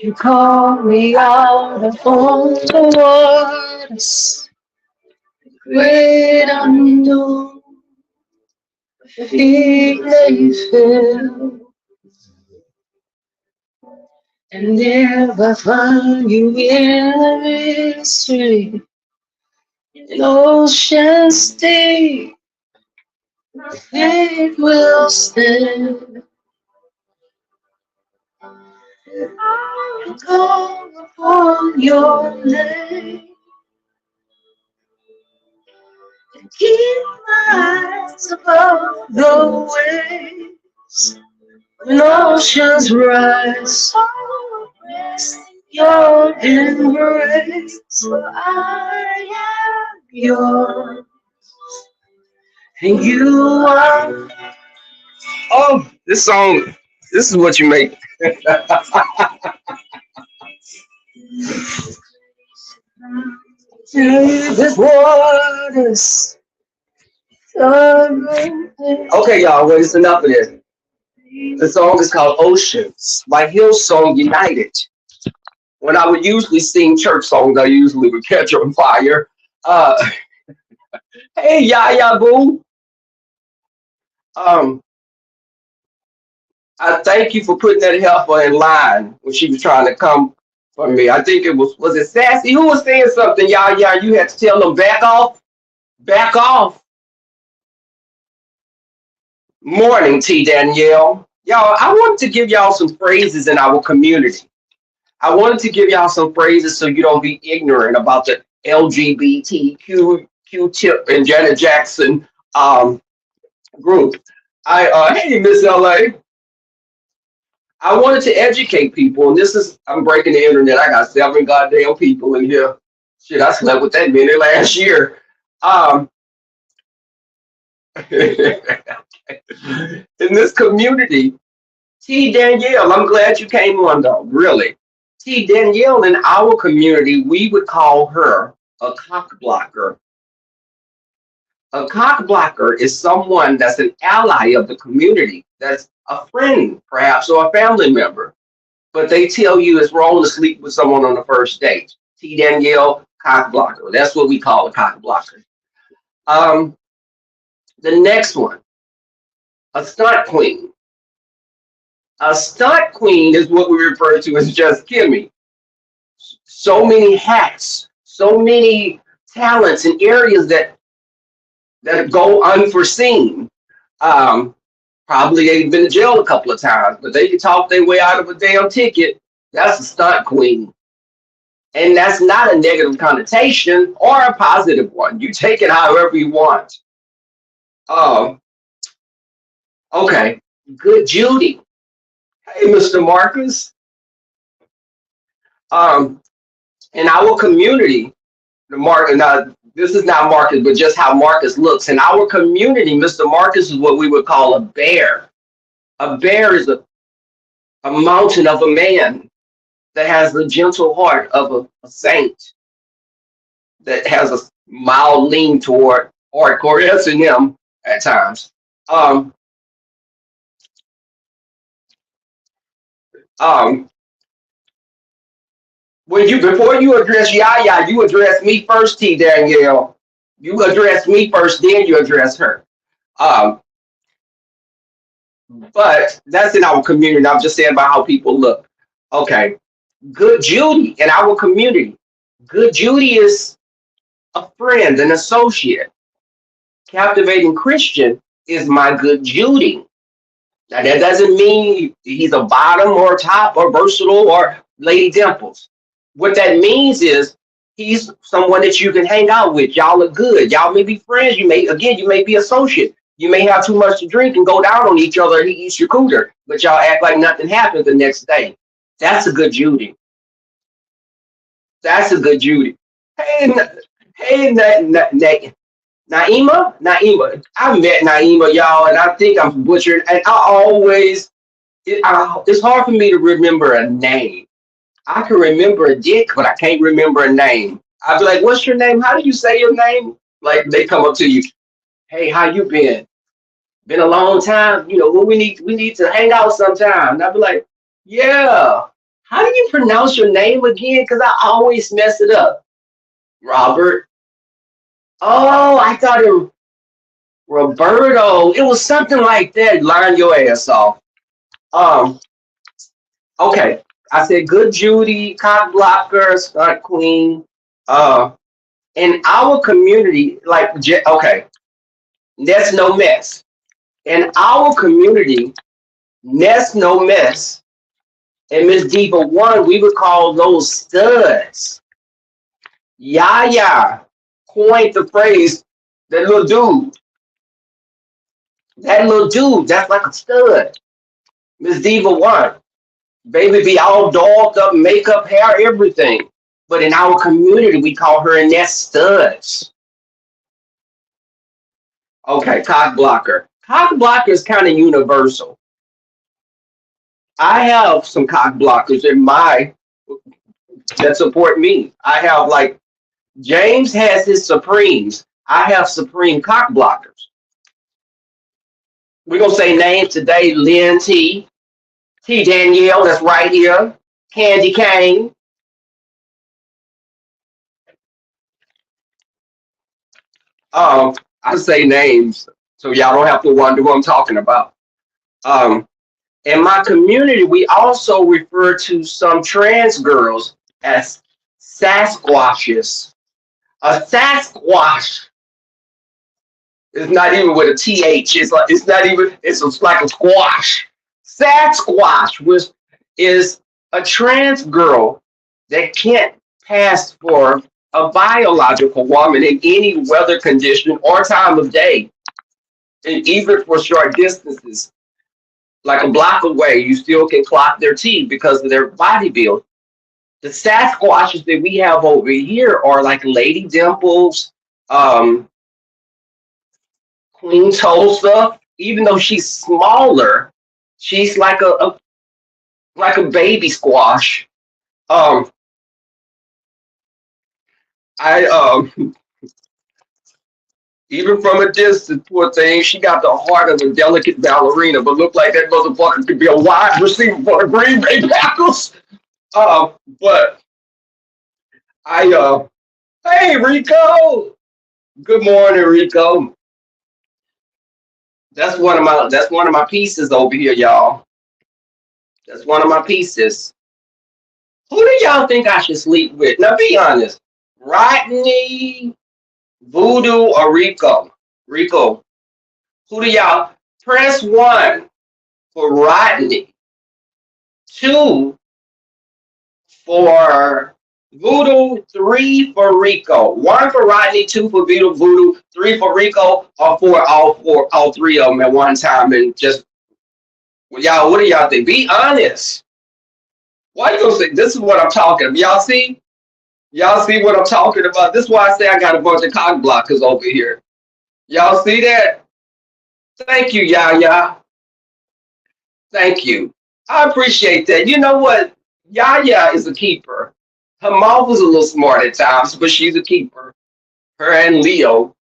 You call me out upon the waters, great unknown, feet may fail, and if I find you in the mystery, in oceans deep, faith will stand. I call upon your name, keep my eyes above the waves. When oceans rise, rest in your embrace. For I am yours, and you are. Oh, this song, this is what you make. The waters. Okay, y'all, well, it's enough of this. The song is called Oceans by Hillsong United. When I would usually sing church songs, I usually would catch on fire. Uh, hey, Yaya Boo. Um, I thank you for putting that helper in line when she was trying to come for me. I think it was it Sassy who was saying something, Yaya? You had to tell them back off, back off. Morning, T Danielle. Y'all, I wanted to give y'all some phrases in our community. I wanted to give y'all some phrases so you don't be ignorant about the LGBTQ Q-Tip and Janet Jackson um, group. Hey Miss LA, I wanted to educate people, and this is I'm breaking the internet. I got 7 goddamn people in here. Shit, I slept with that many last year. Um, in this community, T Danielle, I'm glad you came on though, really. T Danielle, in our community, we would call her a cock blocker. A cock blocker is someone that's an ally of the community, that's a friend, perhaps, or a family member. But they tell you it's wrong to sleep with someone on the first date. T Danielle, cock blocker. That's what we call a cock blocker. Um, the next one, a stunt queen. A stunt queen is what we refer to as just Kimmy. So many hats, so many talents and areas that go unforeseen. Um, Probably they've been to jail a couple of times, but they can talk their way out of a damn ticket. That's a stunt queen. And that's not a negative connotation or a positive one. You take it however you want. Um, okay, good Judy. Hey, Mr. Marcus. Um, in our community, the Mark now this is not Marcus, but just how Marcus looks. In our community, Mr. Marcus is what we would call a bear. A bear is a mountain of a man that has the gentle heart of a saint, that has a mild lean toward hardcore S&M at times. Um, um, when you before you address Yaya, you address me first, T Danielle. You address me first, then you address her. Um, but that's in our community. I'm just saying about how people look. Okay. Good Judy in our community. Good Judy is a friend, an associate. Captivating Christian is my good Judy. Now that doesn't mean he's a bottom or top or versatile or Lady Dimples. What that means is he's someone that you can hang out with. Y'all are good. Y'all may be friends. You may be associate. You may have too much to drink and go down on each other and he eats your cooter, but y'all act like nothing happened the next day. That's a good Judy. That's a good Judy. Hey, hey, Naima. I met Naima, y'all, and I think I'm butchering. And it's hard for me to remember a name. I can remember a dick, but I can't remember a name. I'd be like, "What's your name? How do you say your name?" Like they come up to you, "Hey, how you been? Been a long time. You know, we need to hang out sometime." And I'd be like, "Yeah, How do you pronounce your name again? Because I always mess it up. Robert. Oh, I thought it was Roberto. It was something like that. Line your ass off. Um, okay. I said good Judy, cock blocker, stunt queen. Uh, in our community, okay, that's no mess. In our community, Nest No Mess and Miss Diva One, we would call those studs. Yaya coined the phrase, that little dude, that's like a stud. Miss Diva One, baby be all dolled up, makeup, hair, everything. But in our community, we call her Nest Studs. Okay, cock blocker. Cock blocker is kind of universal. I have some cock blockers in my that support me. I have like James has his Supremes. I have Supreme cock blockers. We're gonna say names today: Lynn T Danielle, that's right here, Candy Cane. I say names so y'all don't have to wonder who I'm talking about. Um, in my community, we also refer to some trans girls as Sasquatches. A Sasquatch is not even with a th. It's not even. It's like a squash. Sasquatch is a trans girl that can't pass for a biological woman in any weather condition or time of day, and even for short distances, like a block away, you still can clock their teeth because of their body build. The Sasquatches that we have over here are like Lady Dimples, um, Queen Tulsa. Even though she's smaller, she's like a baby squash. Um, I Even from a distance, poor thing, she got the heart of a delicate ballerina, but looked like that motherfucker could be a wide receiver for the Green Bay Packers. But I hey Rico, good morning, Rico. That's one of my pieces over here, y'all. That's one of my pieces. Who do y'all think I should sleep with? Now be honest. Rodney, Voodoo, or Rico? Rico. Who do y'all press one for Rodney? Two for Voodoo, three for Rico. One for Rodney, two for Voodoo, three for Rico, or all three of them at one time and just well, y'all, what do y'all think? Be honest. Why you gonna say this is what I'm talking about? Y'all see? Y'all see what I'm talking about? This is why I say I got a bunch of cock blockers over here. Y'all see that? Thank you, Yaya. Thank you. I appreciate that. You know what? Yaya is a keeper. Her mouth was a little smart at times, but she's a keeper. Her and Leo.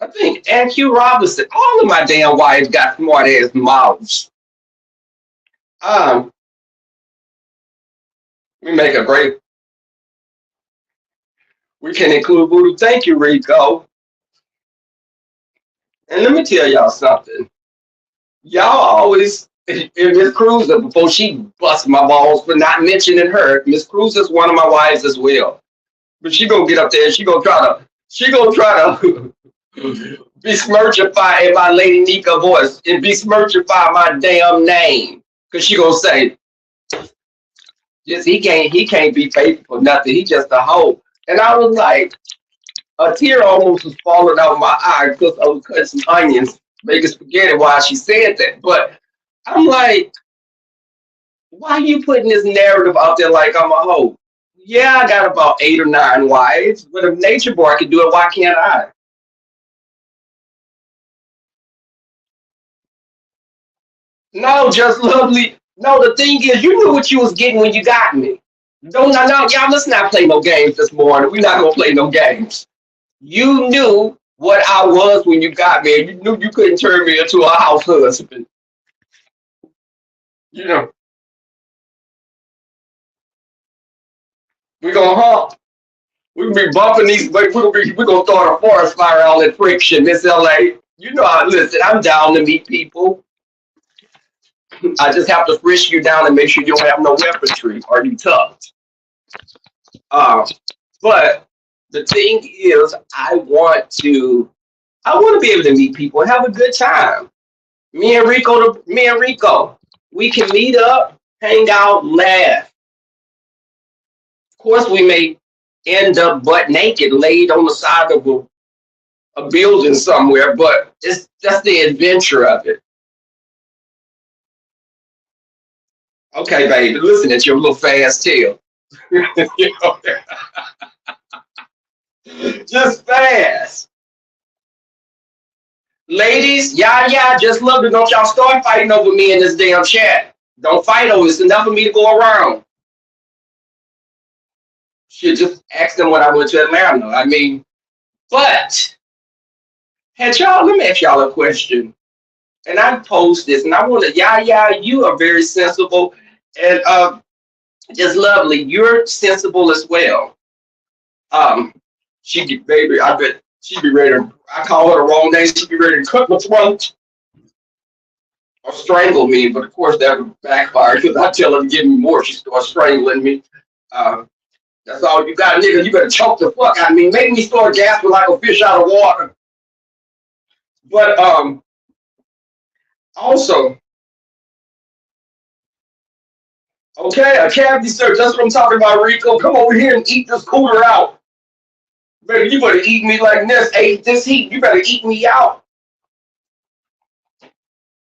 I think and Q Robinson. All of my damn wives got smart ass mouths. Um, we make a great. We can include voodoo. Thank you, Rico. And let me tell y'all something. Y'all always in Miss Cruiser before she busts my balls for not mentioning her. Miss Cruiser's one of my wives as well. But she gonna get up there and she gonna try to besmirchify in my Lady Nika voice and besmirchify my damn name. Cause she gonna say, just he can't be faithful for nothing. He just a hoe. And I was like, a tear almost was falling out of my eye because I was cutting some onions, making spaghetti while she said that. But I'm like, why are you putting this narrative out there like I'm a hoe? Yeah, I got about 8 or 9 wives, but if Nature Boy can do it, why can't I? No, just lovely. No, the thing is, you knew what you was getting when you got me. Don't no, no, y'all. Let's not play no games this morning. We're not gonna play no games. You knew what I was when you got me, and you knew you couldn't turn me into a house husband. You know, we gonna hump. We gonna be bumping these. We gonna start a forest fire all that friction. Miss LA. You know, listen. I'm down to meet people. I just have to frisk you down and make sure you don't have no weaponry or you tucked. Um, but the thing is, I want to be able to meet people and have a good time. Me and Rico, we can meet up, hang out, laugh. Of course, we may end up butt naked, laid on the side of a building somewhere, but it's that's the adventure of it. Okay, baby, listen at your little fast tail. You know, just fast. Ladies, yeah, just love to don't y'all start fighting over me in this damn chat. Don't fight over it. It's enough of me to go around. Should just ask them when I went to Atlanta. I mean, but had y'all, let me ask y'all a question. And I post this and I want to, you are very sensible and just lovely. You're sensible as well. Um, baby, I bet she'd be ready to, I call her the wrong name, she'd be ready to cut my throat or strangle me, but of course that would backfire because I tell her to give me more, she starts strangling me. Uh, that's all you got, nigga. You better choke the fuck out of me. Make me start gasping like a fish out of water. But also, okay, a cavity search. That's what I'm talking about, Rico. Come over here and eat this cooler out. Baby, you better eat me like this. Hey, this heat, you better eat me out.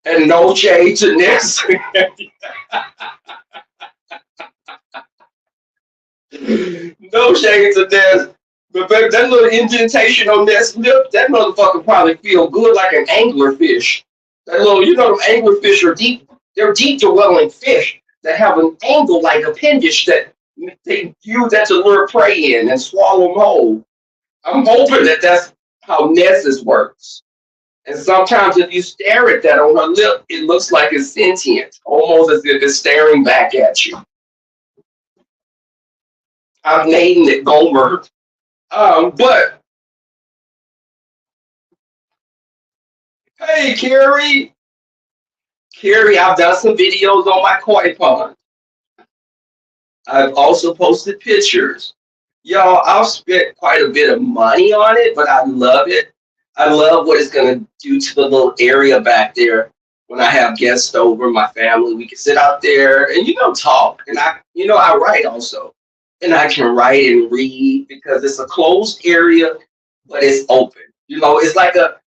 And no shade to this. No shade to this. But baby, that little indentation on that lip, that motherfucker probably feel good like an angler fish. That little, you know, them angler fish are deep. They're deep dwelling fish that have an angle like appendage that they use that to lure prey in and swallow them whole. I'm hoping that that's how Nessus works. And sometimes if you stare at that on her lip, it looks like it's sentient, almost as if it's staring back at you. I'm naming it Gomer. But hey, Carrie, I've done some videos on my koi pond. I've also posted pictures. Y'all, I've spent quite a bit of money on it, but I love it. I love what it's gonna do to the little area back there when I have guests over, my family. We can sit out there and talk. And I write also, and I can write and read because it's a closed area, but it's open. It's like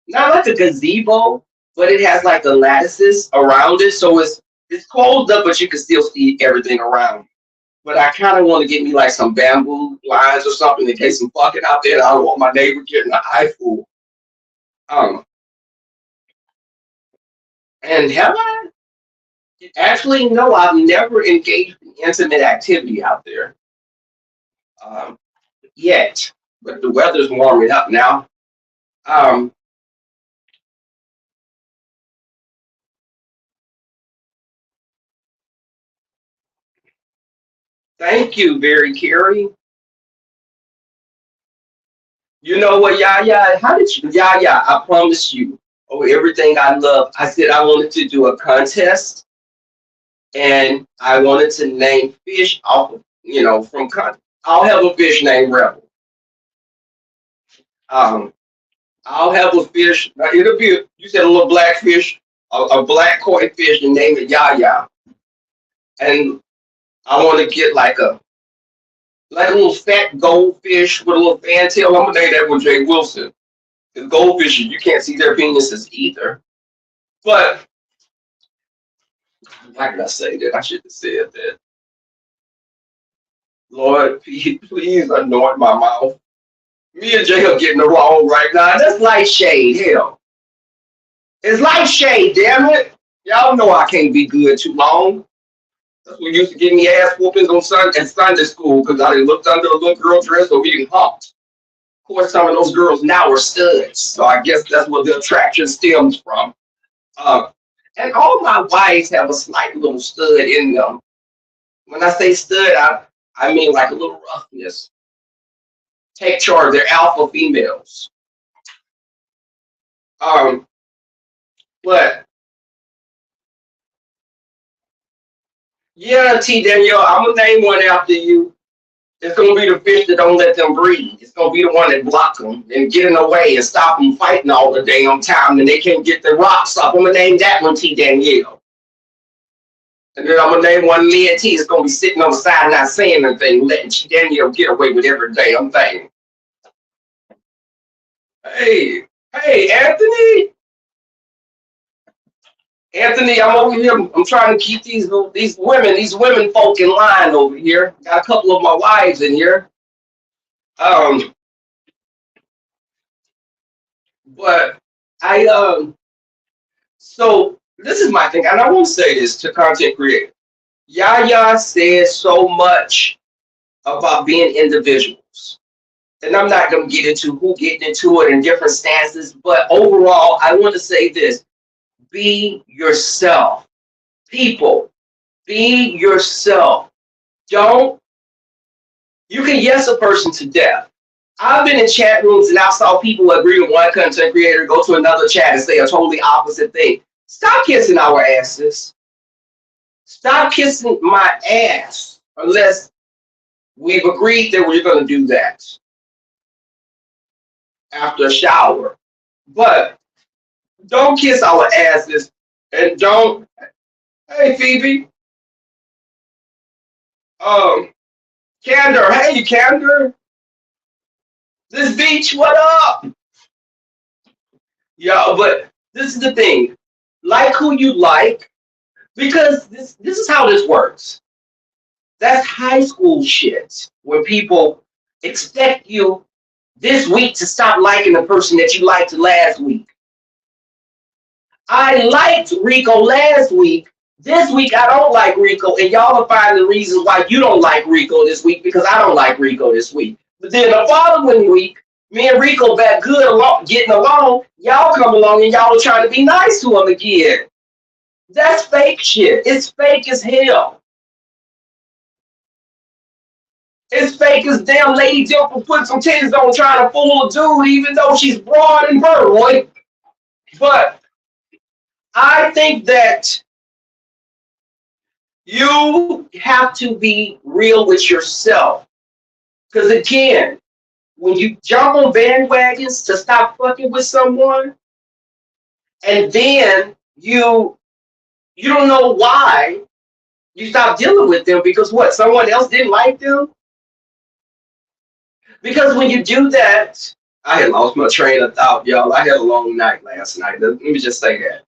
not like a gazebo, but it has like the lattices around it, so it's closed up, but you can still see everything around. But I kind of want to get me like some bamboo lines or something in case I'm fucking out there and I don't want my neighbor getting an eyeful. Um, and have I? Actually, no, I've never engaged in intimate activity out there um, yet. But the weather's warming up now. Um, Thank you, very Carrie. You know what, Yaya? How did you, Yaya? I promise you, oh, everything I love. I said I wanted to do a contest, and I wanted to name fish off of, from I'll have a fish named Rebel. Um, I'll have a fish. Now it'll be you said a little black fish, a black koi fish, and name it Yaya. And I want to get like a little fat goldfish with a little fantail. I'm gonna name that one Jay Wilson. The goldfish, you can't see their penises either. But how can I say that? I should have said that. Lord, please anoint my mouth. Me and Jay are getting the wrong right now. That's light shade, hell. It's light shade, damn it. Y'all know I can't be good too long. That's what used to give me ass whoopings on Sunday school because I looked under a little girl dress or being humped. Of course, some of those girls now are studs, so I guess that's where the attraction stems from. Uh, And all my wives have a slight little stud in them. When I say stud, I mean like a little roughness. Take charge. They're alpha females. Um, but yeah, T Danielle, I'm gonna name one after you. It's gonna be the fish that don't let them breathe. It's gonna be the one that block them and get in the way and stop them fighting all the damn time, and they can't get the rocks up. I'm gonna name that one T Danielle. And then I'm gonna name one Leah T. It's gonna be sitting on the side not saying anything, letting T Danielle get away with every damn thing. Hey, hey, Anthony. Anthony, I'm over here. I'm trying to keep these women folk in line over here. Got a couple of my wives in here. Um, but so this is my thing, and I want to say this to content creators. Yaya says so much about being individuals, and I'm not gonna get into who getting into it in different stances, but overall, I want to say this: be yourself, people. Be yourself. Don't. You can yes a person to death. I've been in chat rooms and I saw people agree with one content creator, go to another chat and say a totally opposite thing. Stop kissing our asses. Stop kissing my ass unless we've agreed that we're going to do that after a shower. But don't kiss our asses and don't. Hey, Phoebe. Candor. Hey, Candor. This beach, what up? Yeah, but this is the thing. Like who you like, because this is how this works. That's high school shit. When people expect you this week to stop liking the person that you liked last week. I liked Rico last week. This week I don't like Rico, and y'all will find the reasons why you don't like Rico this week because I don't like Rico this week. But then the following week, me and Rico back good along, getting along. Y'all come along and y'all are trying to be nice to him again. That's fake shit. It's fake as hell. It's fake as damn Lady Dimple put some titties on trying to fool a dude, even though she's broad and burroid. But I think that you have to be real with yourself. Because again, when you jump on bandwagons to stop fucking with someone, and then you don't know why you stop dealing with them because what? Someone else didn't like them? Because when you do that, I had lost my train of thought, y'all. I had a long night last night. Let me just say that.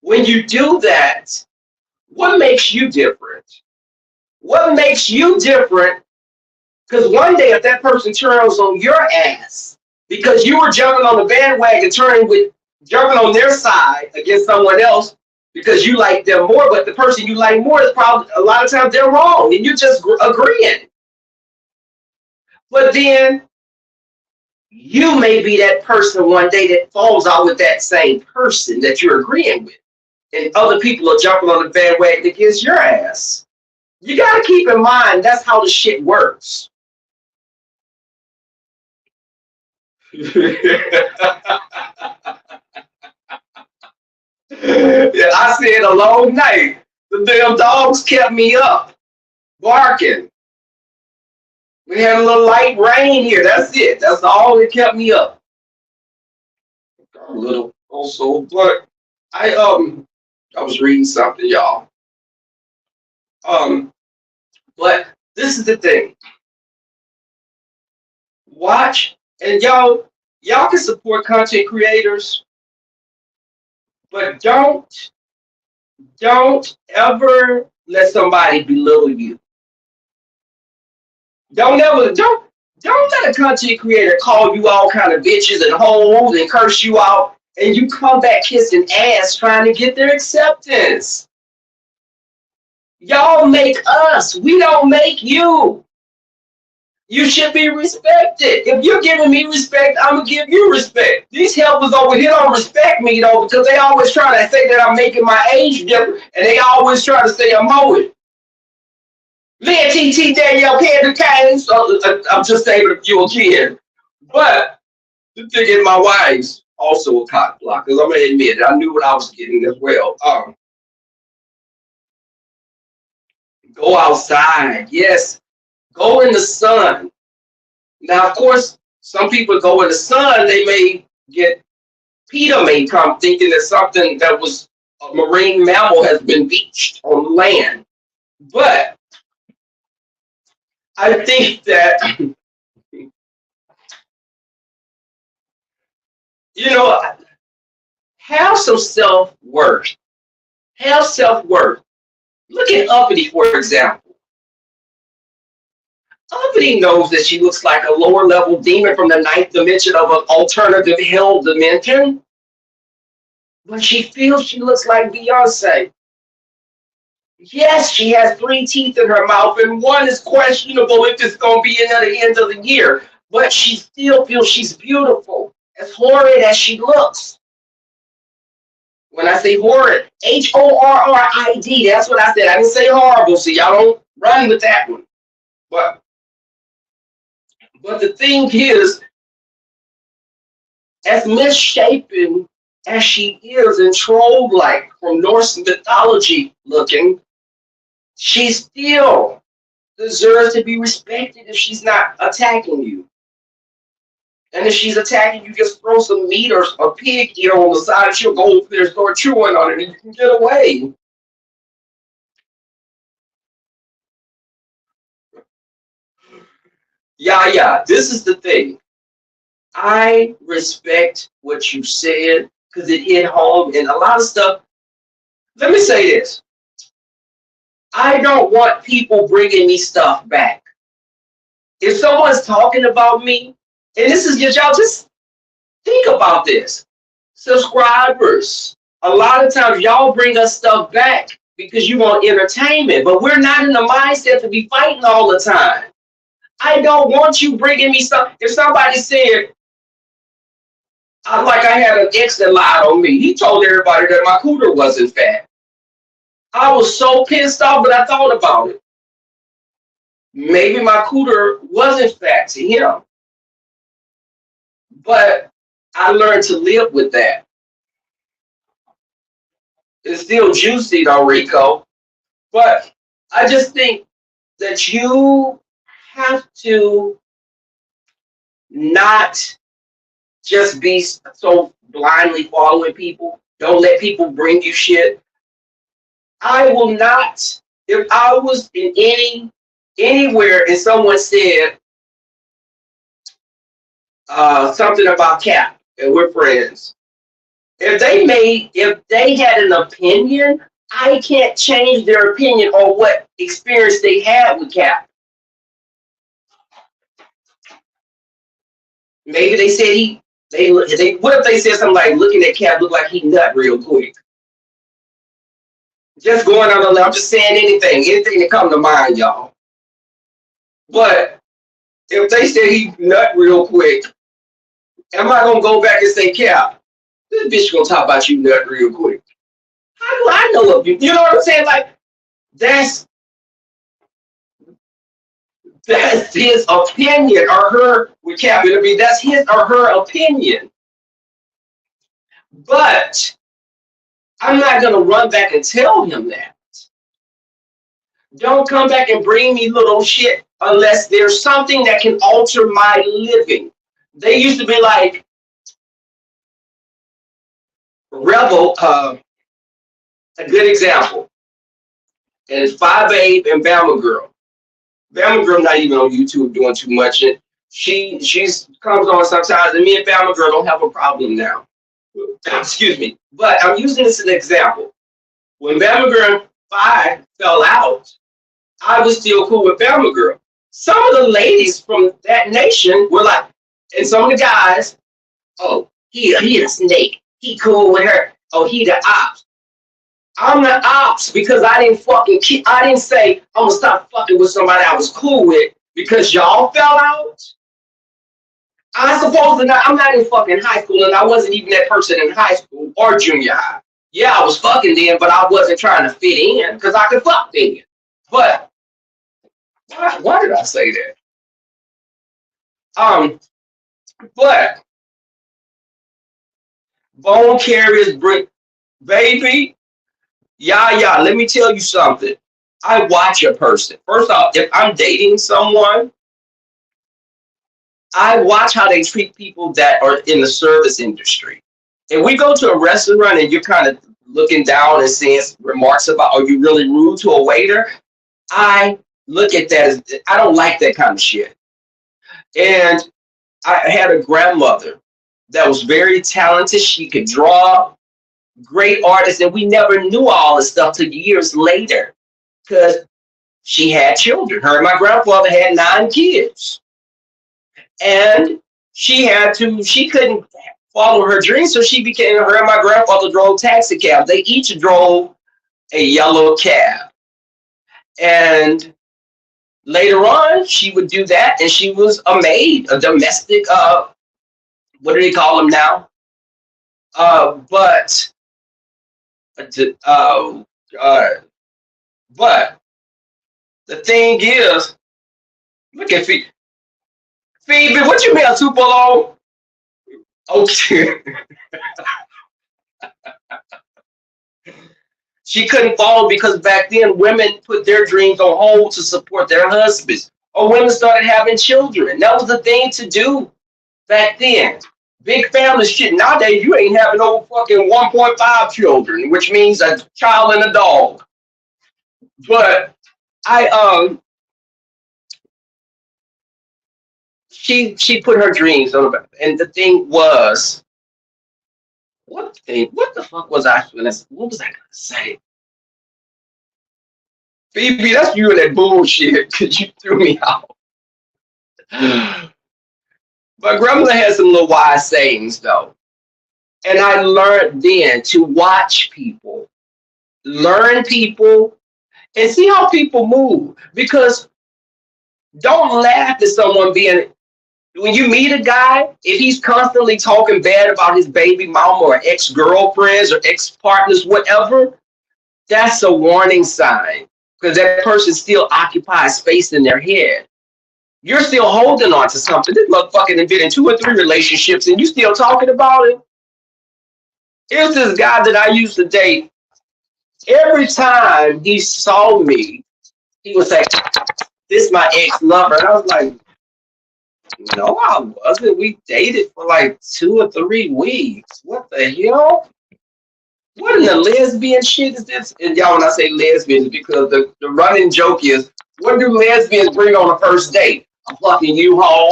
When you do that, what makes you different? What makes you different? Because one day if that person turns on your ass because you were jumping on the bandwagon, jumping on their side against someone else because you like them more, but the person you like more is probably a lot of times they're wrong and you're just agreeing. But then you may be that person one day that falls out with that same person that you're agreeing with. And other people are jumping on the bandwagon against your ass. You got to keep in mind that's how the shit works. Yeah, I said a long night. The damn dogs kept me up, barking. We had a little light rain here. That's it. That's all that kept me up. A little also, but I was reading something, y'all. But this is the thing. Watch, and y'all can support content creators, but don't ever let somebody belittle you. Don't let a content creator call you all kind of bitches and hoes and curse you out, and you come back kissing ass trying to get their acceptance. Y'all make us. We don't make you. You should be respected. If you're giving me respect, I'm gonna give you respect. These helpers over here don't respect me though because they always try to say that I'm making my age different, and they always try to say I'm old. Leah TT Danielle Candy Kane. So I'm just saying a few again. But the thing is, my wife's also a cock block because I'm gonna admit it. I knew what I was getting as well. Go outside. Yes, go in the sun. Now, of course, some people go in the sun, they may get PETA may come thinking that something that was a marine mammal has been beached on land. But I think that, you know, have some self worth. Have self worth. Look at Uppity, for example. Uppity knows that she looks like a lower level demon from the ninth dimension of an alternative hell dimension, but she feels she looks like Beyonce. Yes, she has 3 teeth in her mouth, and one is questionable if it's going to be in at the end of the year, but she still feels she's beautiful, as horrid as she looks. When I say horrid, HORRID, that's what I said. I didn't say horrible, so y'all don't run with that one. But the thing is, as misshapen as she is and troll-like from Norse mythology looking, she still deserves to be respected if she's not attacking you. And if she's attacking you, just throw some meat or a pig ear on the side, she'll go over there and start chewing on it and you can get away. Yeah, this is the thing. I respect what you said because it hit home and a lot of stuff. Let me say this. I don't want people bringing me stuff back. If someone's talking about me, and this is just, y'all just think about this. Subscribers, a lot of times y'all bring us stuff back because you want entertainment, but we're not in the mindset to be fighting all the time. I don't want you bringing me stuff. If somebody said, like I had an ex that lied on me, he told everybody that my cooter wasn't fat. I was so pissed off, but I thought about it. Maybe my cooter wasn't fat to him. But I learned to live with that. It's still juicy though, Rico. But I just think that you have to not just be so blindly following people. Don't let people bring you shit. I will not, if I was in anywhere and someone said something about Cap and we're friends, if they had an opinion, I can't change their opinion on what experience they had with Cap. Maybe they said what if they said something like, looking at Cap look like he nut real quick? Just going on the left, I'm just saying anything that come to mind, y'all. But if they say he nut real quick, am I gonna go back and say, Cap, this bitch gonna talk about you nut real quick? How do I know of you? You know what I'm saying? Like, that's his opinion or her with Cap. I mean, that's his or her opinion. But I'm not gonna run back and tell him that. Don't come back and bring me little shit unless there's something that can alter my living. They used to be like, Rebel, a good example, and it's 5 Babe and Bama Girl. Bama Girl not even on YouTube doing too much. And she comes on sometimes, and me and Bama Girl don't have a problem now. Excuse me. But I'm using this as an example. When Bama Girl 5 fell out, I was still cool with Bama Girl. Some of the ladies from that nation were like, and some of the guys, oh, he a snake. He cool with her. Oh, he the ops. I'm the ops because I didn't say I'm gonna stop fucking with somebody I was cool with because y'all fell out. I suppose that I'm not in fucking high school, and I wasn't even that person in high school or junior high. Yeah, I was fucking then, but I wasn't trying to fit in because I could fuck then. But why did I say that? Um, but bone carriers bring baby. Yeah. Let me tell you something. I watch a person. First off, if I'm dating someone, I watch how they treat people that are in the service industry. If we go to a restaurant and you're kind of looking down and saying remarks about, are you really rude to a waiter? I look at that as, I don't like that kind of shit. And I had a grandmother that was very talented. She could draw, great artist, and we never knew all this stuff till years later because she had children. Her and my grandfather had 9 kids. And she couldn't follow her dreams, so her and my grandfather drove taxi cabs. They each drove a yellow cab. And later on, she would do that, and she was a maid, a domestic, what do they call them now? But, but the thing is, look at Phoebe. Phoebe, what you mean, Tupelo? Okay. She couldn't follow because back then women put their dreams on hold to support their husbands, or women started having children. That was the thing to do back then. Big family shit. Nowadays, you ain't having over fucking 1.5 children, which means a child and a dog. But she put her dreams on the, and the thing was, what the fuck was I gonna, what was I gonna say? Phoebe, that's you and that bullshit because you threw me out. My grandmother had some little wise sayings though. And I learned then to watch people, learn people, and see how people move. Because don't laugh at someone being, when you meet a guy, if he's constantly talking bad about his baby mama or ex-girlfriends or ex-partners, whatever, that's a warning sign. Because that person still occupies space in their head. You're still holding on to something. This motherfucker has been in 2 or 3 relationships and you still talking about it. Here's this guy that I used to date. Every time he saw me, he would say, "This is my ex-lover." And I was like, "No, I wasn't. We dated for like 2 or 3 weeks. What the hell? What in the lesbian shit is this?" And y'all, when I say lesbian, because the running joke is, what do lesbians bring on a first date? A fucking U-Haul.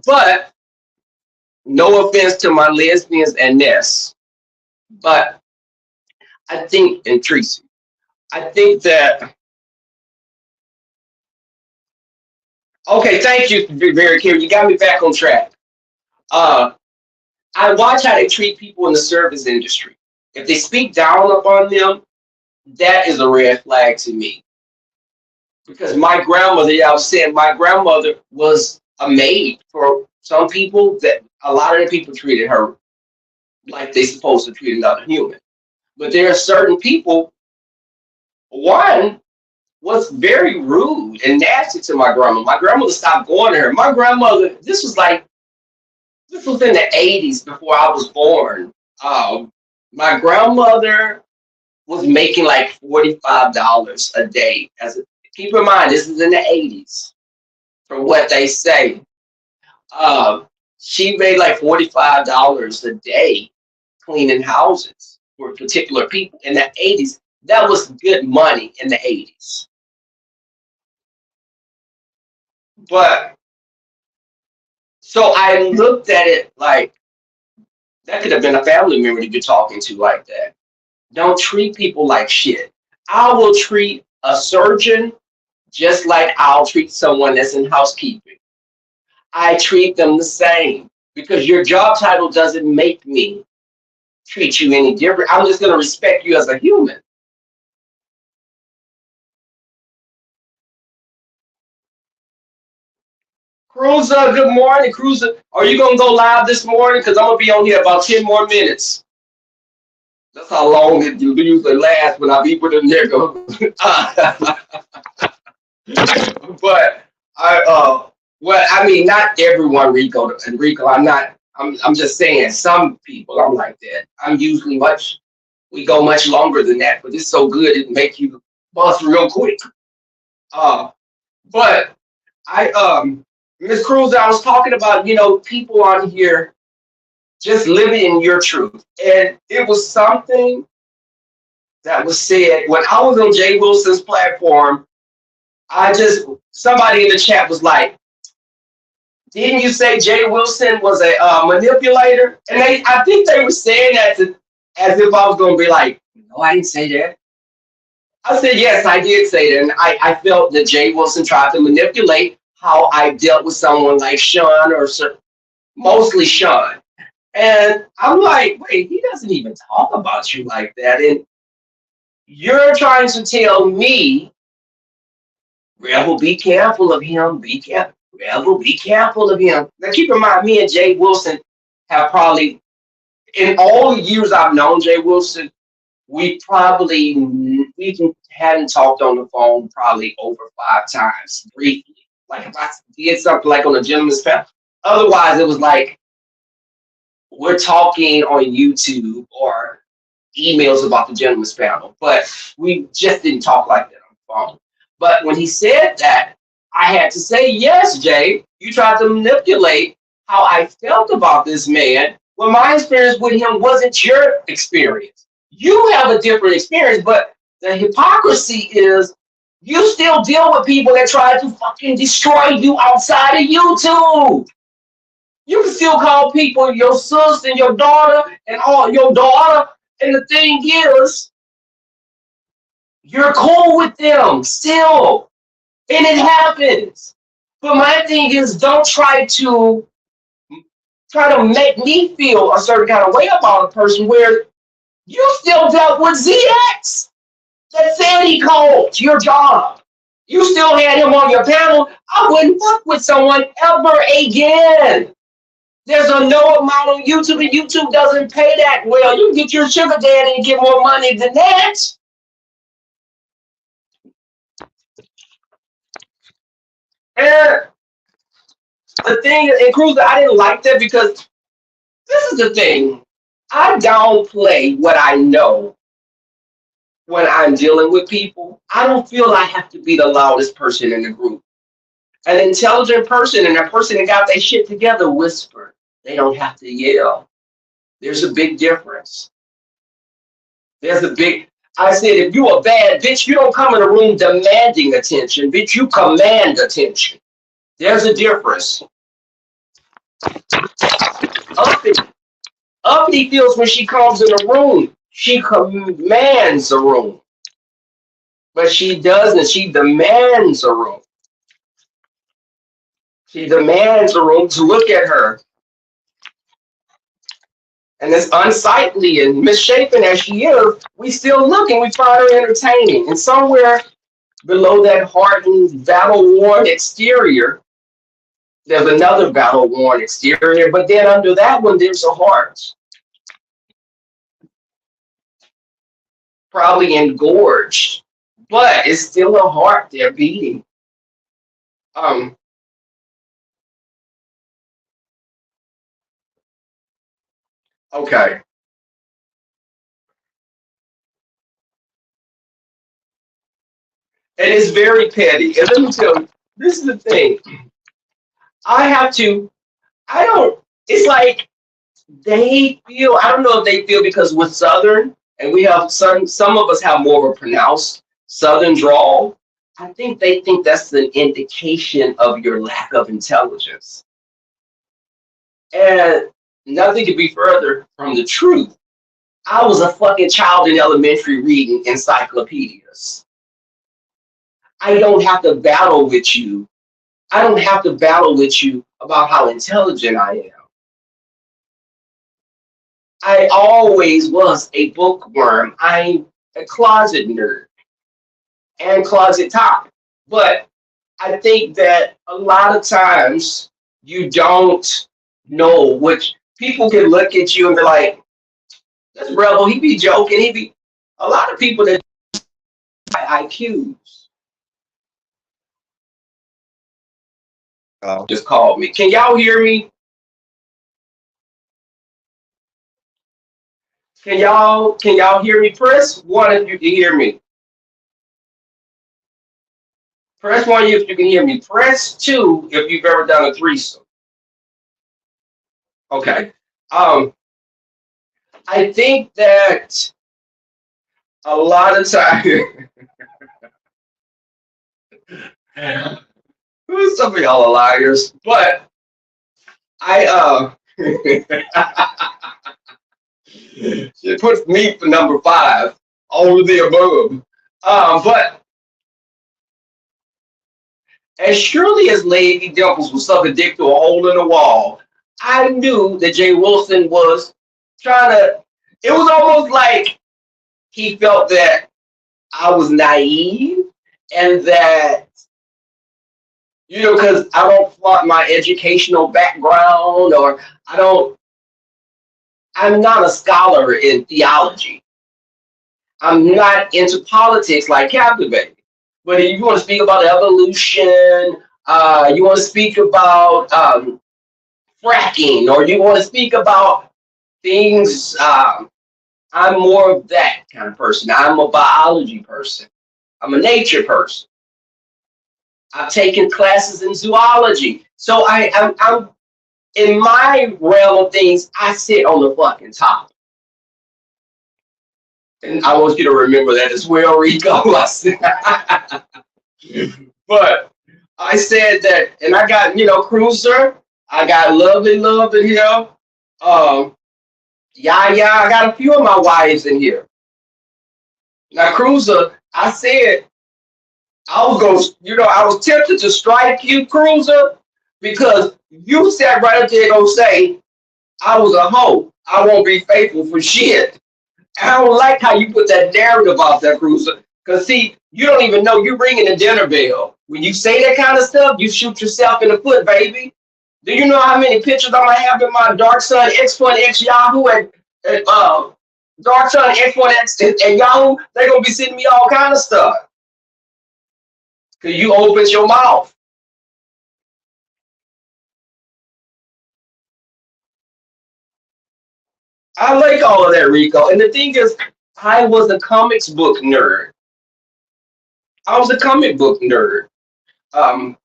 But no offense to my lesbians and Ness, but I think, and Tracy, I think that, okay, thank you, very careful. You got me back on track. I watch how they treat people in the service industry. If they speak down upon them, that is a red flag to me. Because my grandmother, yeah, I was saying, my grandmother was a maid for some people. That a lot of the people treated her like they supposed to treat another human. But there are certain people, one was very rude and nasty to my grandma. My grandmother stopped going to her. My grandmother, this was in the 80s before I was born. My grandmother was making like $45 a day. Keep in mind, this is in the 80s, from what they say. She made like $45 a day cleaning houses for particular people in the 80s. That was good money in the 80s. But so I looked at it like that could have been a family member that you're talking to like that. Don't treat people like shit. I will treat a surgeon just like I'll treat someone that's in housekeeping. I treat them the same because your job title doesn't make me treat you any different. I'm just going to respect you as a human. Cruiser, good morning, Cruiser. Are you gonna go live this morning? Cause I'm gonna be on here about 10 more minutes. That's how long it usually lasts when I be with a nigga. But well, I mean, not everyone, Rico and Rico. I'm just saying some people I'm like that. I'm usually we go much longer than that, but it's so good it make you bust real quick. Uh, but I Miss Cruz, I was talking about, people on here just living in your truth. And it was something that was said when I was on Jay Wilson's platform. Somebody in the chat was like, didn't you say Jay Wilson was a manipulator? And I think they were saying that as if I was going to be like, no, I didn't say that. I said, yes, I did say that. And I felt that Jay Wilson tried to manipulate how I dealt with someone like Sean mostly Sean. And I'm like, wait, he doesn't even talk about you like that. And you're trying to tell me, Rebel, be careful of him. Be careful. Rebel, be careful of him. Now, keep in mind, me and Jay Wilson have probably, in all the years I've known Jay Wilson, we hadn't talked on the phone probably over 5 times briefly. Like if I did something like on a gentleman's panel. Otherwise, it was like we're talking on YouTube or emails about the gentleman's panel, but we just didn't talk like that on the phone. But when he said that, I had to say, yes, Jay, you tried to manipulate how I felt about this man when my experience with him wasn't your experience. You have a different experience, but the hypocrisy is you still deal with people that try to fucking destroy you outside of YouTube. You can still call people your sister and your daughter and all your daughter. And the thing is, you're cool with them still. And it happens. But my thing is, don't try to make me feel a certain kind of way about a person where you still dealt with ZX that said he called your job. You still had him on your panel. I wouldn't fuck with someone ever again. There's a no amount on YouTube, and YouTube doesn't pay that well. You can get your sugar daddy and get more money than that. And the thing, and Cruiser, I didn't like that because this is the thing. I downplay what I know when I'm dealing with people. I don't feel I have to be the loudest person in the group. An intelligent person and a person that got their shit together whisper. They don't have to yell. There's a big difference. I said, if you a bad bitch, you don't come in a room demanding attention. Bitch, you command attention. There's a difference. Uppity feels when she comes in a room, she commands a room. But she doesn't. She demands a room. She demands a room to look at her. And as unsightly and misshapen as she is, we still look and we find her entertaining. And somewhere below that hardened, battle-worn exterior, there's another battle-worn exterior. But then under that one, there's a heart. Probably engorged, but it's still a heart there beating. Okay. And it's very petty. And let me tell you, this is the thing. It's like they feel, I don't know if they feel because we're Southern and we have some of us have more of a pronounced Southern drawl. I think they think that's an indication of your lack of intelligence. And nothing could be further from the truth. I was a fucking child in elementary reading encyclopedias. I don't have to battle with you. I don't have to battle with you about how intelligent I am. I always was a bookworm. I'm a closet nerd and closet top. But I think that a lot of times you don't know which people can look at you and be like, "This rebel, he be joking, he be." A lot of people that IQs just called me. Can y'all hear me? Can y'all hear me? Press one if you can hear me. Press one if you can hear me. Press two if you've ever done a threesome. Okay. Um, I think that a lot of times some of y'all are liars, but I it puts me for number five, all of the above. But as surely as Lady Dimples was sucking dick through a hole in the wall, I knew that Jay Wilson was trying to. It was almost like he felt that I was naive and that, because I don't flaunt my educational background or I don't, I'm not a scholar in theology. I'm not into politics like Captivate. But if you want to speak about evolution, you want to speak about fracking, or you want to speak about things, I'm more of that kind of person. I'm a biology person. I'm a nature person. I've taken classes in zoology. So I'm in my realm of things, I sit on the fucking top. And I want you to remember that as well, Rico. But I said that, and I got, Cruiser. I got Lovely Love in here. Yeah, I got a few of my wives in here. Now, Cruiser, I said I was going, I was tempted to strike you, Cruiser, because you sat right up there gonna say I was a hoe. I won't be faithful for shit. And I don't like how you put that narrative out there, Cruiser. Because, see, you don't even know you're ringing the dinner bell. When you say that kind of stuff, you shoot yourself in the foot, baby. Do you know how many pictures I might have in my Dark Sun X1X Yahoo at Dark Sun X1X and Yahoo? They're going to be sending me all kind of stuff. Because you opened your mouth. I like all of that, Rico. And the thing is, I was a comics book nerd. I was a comic book nerd. Um,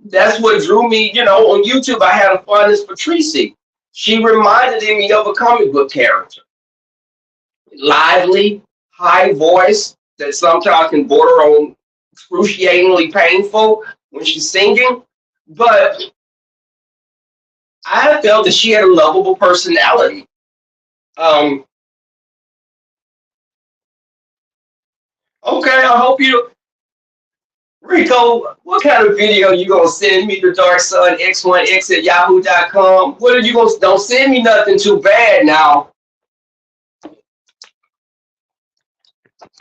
that's what drew me, on YouTube. I had a fondness for Tracy. She reminded me of a comic book character. Lively, high voice that sometimes can border on excruciatingly painful when she's singing. But I felt that she had a lovable personality. Um, okay, I hope you. Rico, what kind of video you gonna send me to Dark Sun X1X at yahoo.com? What are you gonna, don't send me nothing too bad now.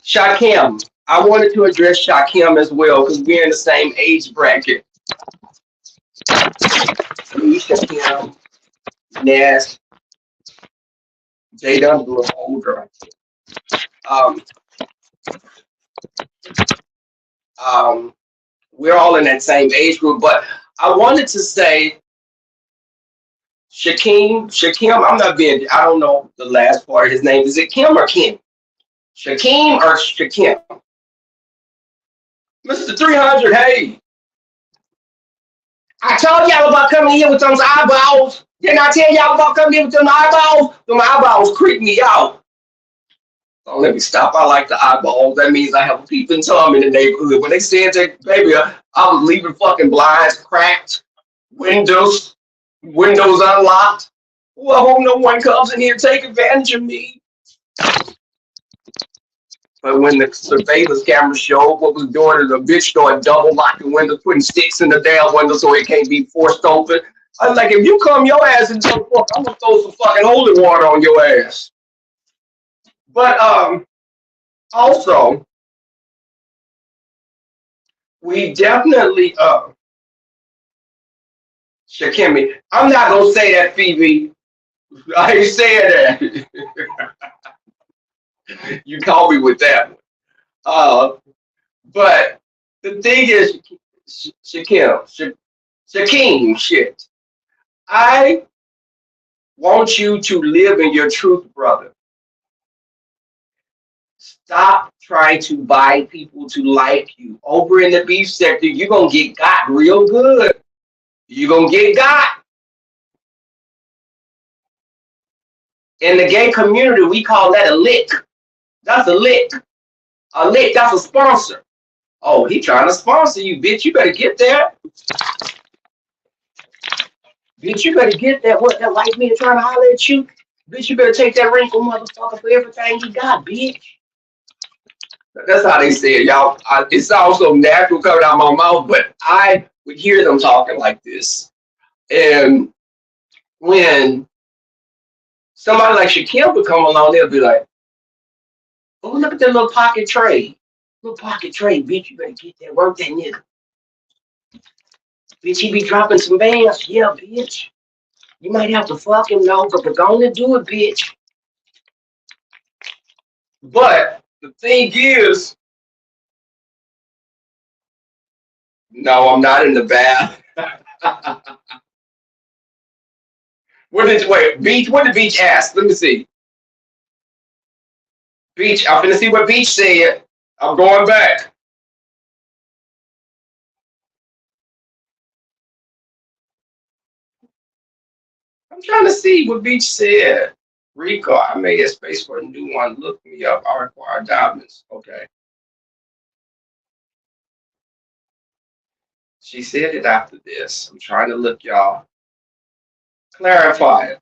Shakim, I wanted to address Shakim as well because we're in the same age bracket. Me, Shakim, Nas, Jada, a little older. Um, we're all in that same age group, but I wanted to say Shakim, I'm not being, I don't know the last part of his name. Is it Kim or Kim? Shakim or Shakim? Mr. 300, hey. I told y'all about coming here with those eyeballs. Didn't I tell y'all about coming here with them eyeballs? Them eyeballs creep me out. Oh, let me stop. I like the eyeballs. That means I have a peeping Tom in the neighborhood. When they said that, baby, I was leaving fucking blinds cracked, windows unlocked. Well, I hope no one comes in here and take advantage of me. But when the surveillance camera showed what was doing, the bitch started double locking windows, putting sticks in the damn window so it can't be forced open. I was like, if you come your ass and don't fuck, I'm gonna throw some fucking holy water on your ass. But also, we definitely Shakemi. I'm not gonna say that, Phoebe. I ain't saying that. You call me with that one. But the thing is, Shakim, shit. I want you to live in your truth, brother. Stop trying to buy people to like you. Over in the beef sector, you're gonna get got real good. You're gonna get got. In the gay community, we call that a lick. That's a lick. A lick, that's a sponsor. Oh, he trying to sponsor you, bitch. You better get there. Bitch, you better get that. What, that white man trying to holler at you? Bitch, you better take that wrinkle motherfucker for everything he got, bitch. That's how they say it, y'all. It sounds so natural coming out of my mouth, but I would hear them talking like this. And when somebody like Shaquille would come along, they'll be like, oh, look at that little pocket tray. Little pocket tray, bitch. You better get that. Work that nigga. Bitch, he be dropping some bands. Yeah, bitch. You might have to fuck him, no, but we're gonna do it, bitch. But the thing is, no, I'm not in the bath. Beach? What did Beach ask? Let me see. Beach, I'm finna see what Beach said. I'm going back. I'm trying to see what Beach said. Rico, I made a space for a new one. Look me up. I require diamonds. Okay. She said it after this. I'm trying to look, y'all. Clarify it.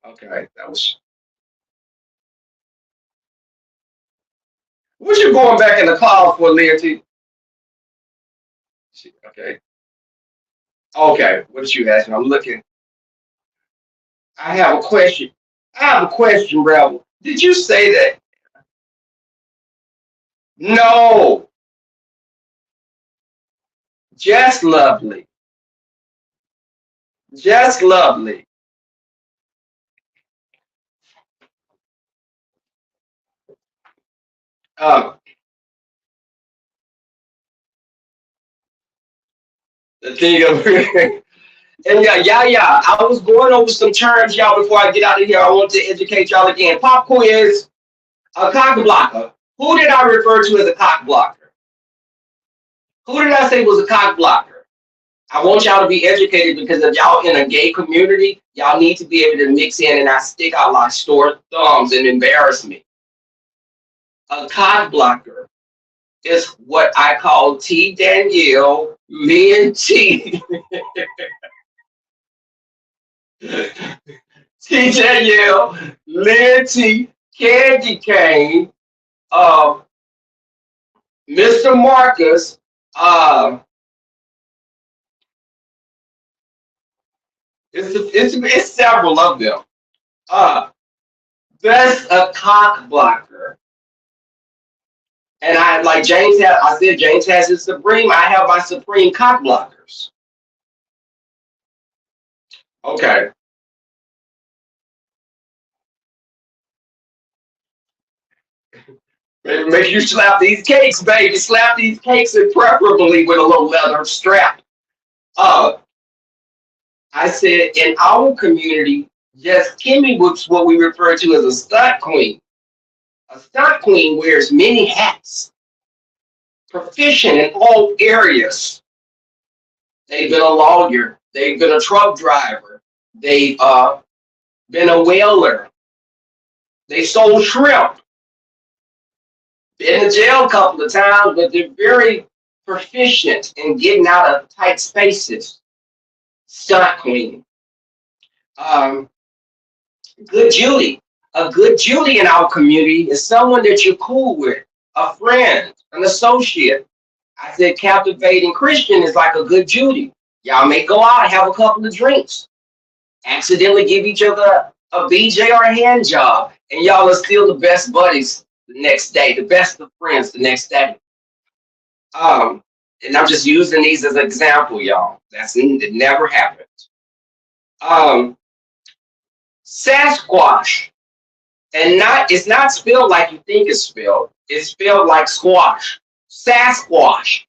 Okay, that was. What you going back in the cloud for, Leontine? Okay. Okay. What did you ask me? I'm looking. I have a question. I have a question, Rebel. Did you say that? No. Just lovely. Just lovely. Um, the thing of and yeah. I was going over some terms, y'all, before I get out of here. I want to educate y'all again. Pop quiz, a cock blocker. Who did I refer to as a cock blocker? Who did I say was a cock blocker? I want y'all to be educated because if y'all in a gay community, y'all need to be able to mix in and not stick out like store thumbs and embarrass me. A cock blocker is what I call T. Danielle, Lynn T. T. Danielle, Lynn T. Candy Cane, uh, Mr. Marcus, it's several of them. Uh, that's a cock blocker. And I like James had I said James has his supreme. I have my supreme cock blockers. Okay. Make sure you slap these cakes, baby. Slap these cakes and preferably with a little leather strap. Uh I said in our community, yes, Kimmy was what we refer to as a stunt queen. A stunt queen wears many hats, proficient in all areas. They've been a lawyer, they've been a truck driver, they've been a whaler, they sold shrimp, been in jail a couple of times, but they're very proficient in getting out of tight spaces. Stunt queen. Um, good Judy. A good Judy in our community is someone that you're cool with, a friend, an associate. I said captivating Christian is like a good Judy. Y'all may go out and have a couple of drinks, accidentally give each other a BJ or a hand job, and y'all are still the best buddies the next day, the best of friends the next day. And I'm just using these as an example, y'all. It never happened. Um, Sasquatch, and it's not spelled like you think it's spelled. It's spelled like squash. Sasquatch,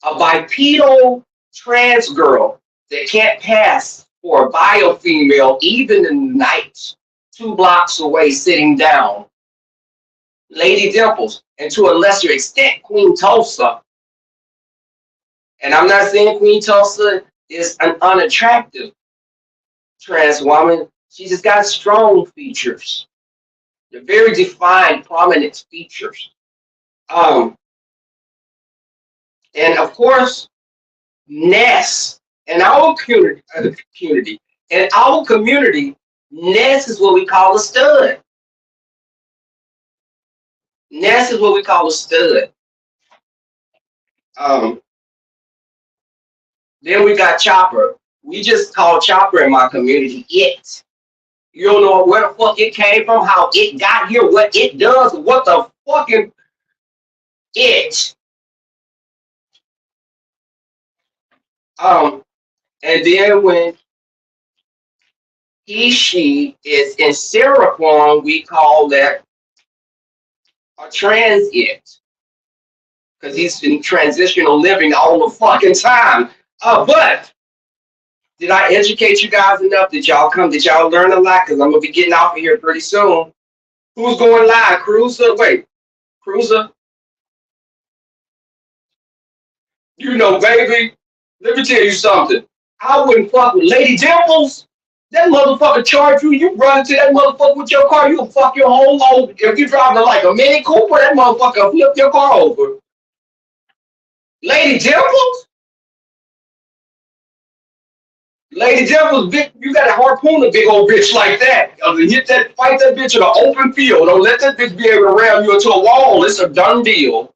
a bipedal trans girl that can't pass for a bio female even in the night, 2 blocks away, sitting down. Lady Dimples, and to a lesser extent, Queen Tulsa. And I'm not saying Queen Tulsa is an unattractive trans woman. She just got strong features. They're very defined, prominent features. And of course, Ness. In our community, Ness is what we call a stud. Ness is what we call a stud. Then we got Chopper. We just call Chopper in my community it. You don't know where the fuck it came from, how it got here, what it does, what the fucking it. And then when she is in Sarah form, we call that a trans it. Because he's in transitional living all the fucking time. But did I educate you guys enough? Did y'all learn a lot? Because I'm gonna be getting off of here pretty soon. Who's going live? Cruiser? Wait, Cruiser? You know, baby, let me tell you something. I wouldn't fuck with Lady Dimples. That motherfucker charge you. You run into that motherfucker with your car, you'll fuck your whole load. If you're driving like a Mini Cooper, that motherfucker flip your car over. Lady Dimples? Lady Dimples, big, you got to harpoon a big old bitch like that. Fight that bitch in an open field. Don't let that bitch be able to ram you into a wall. It's a done deal.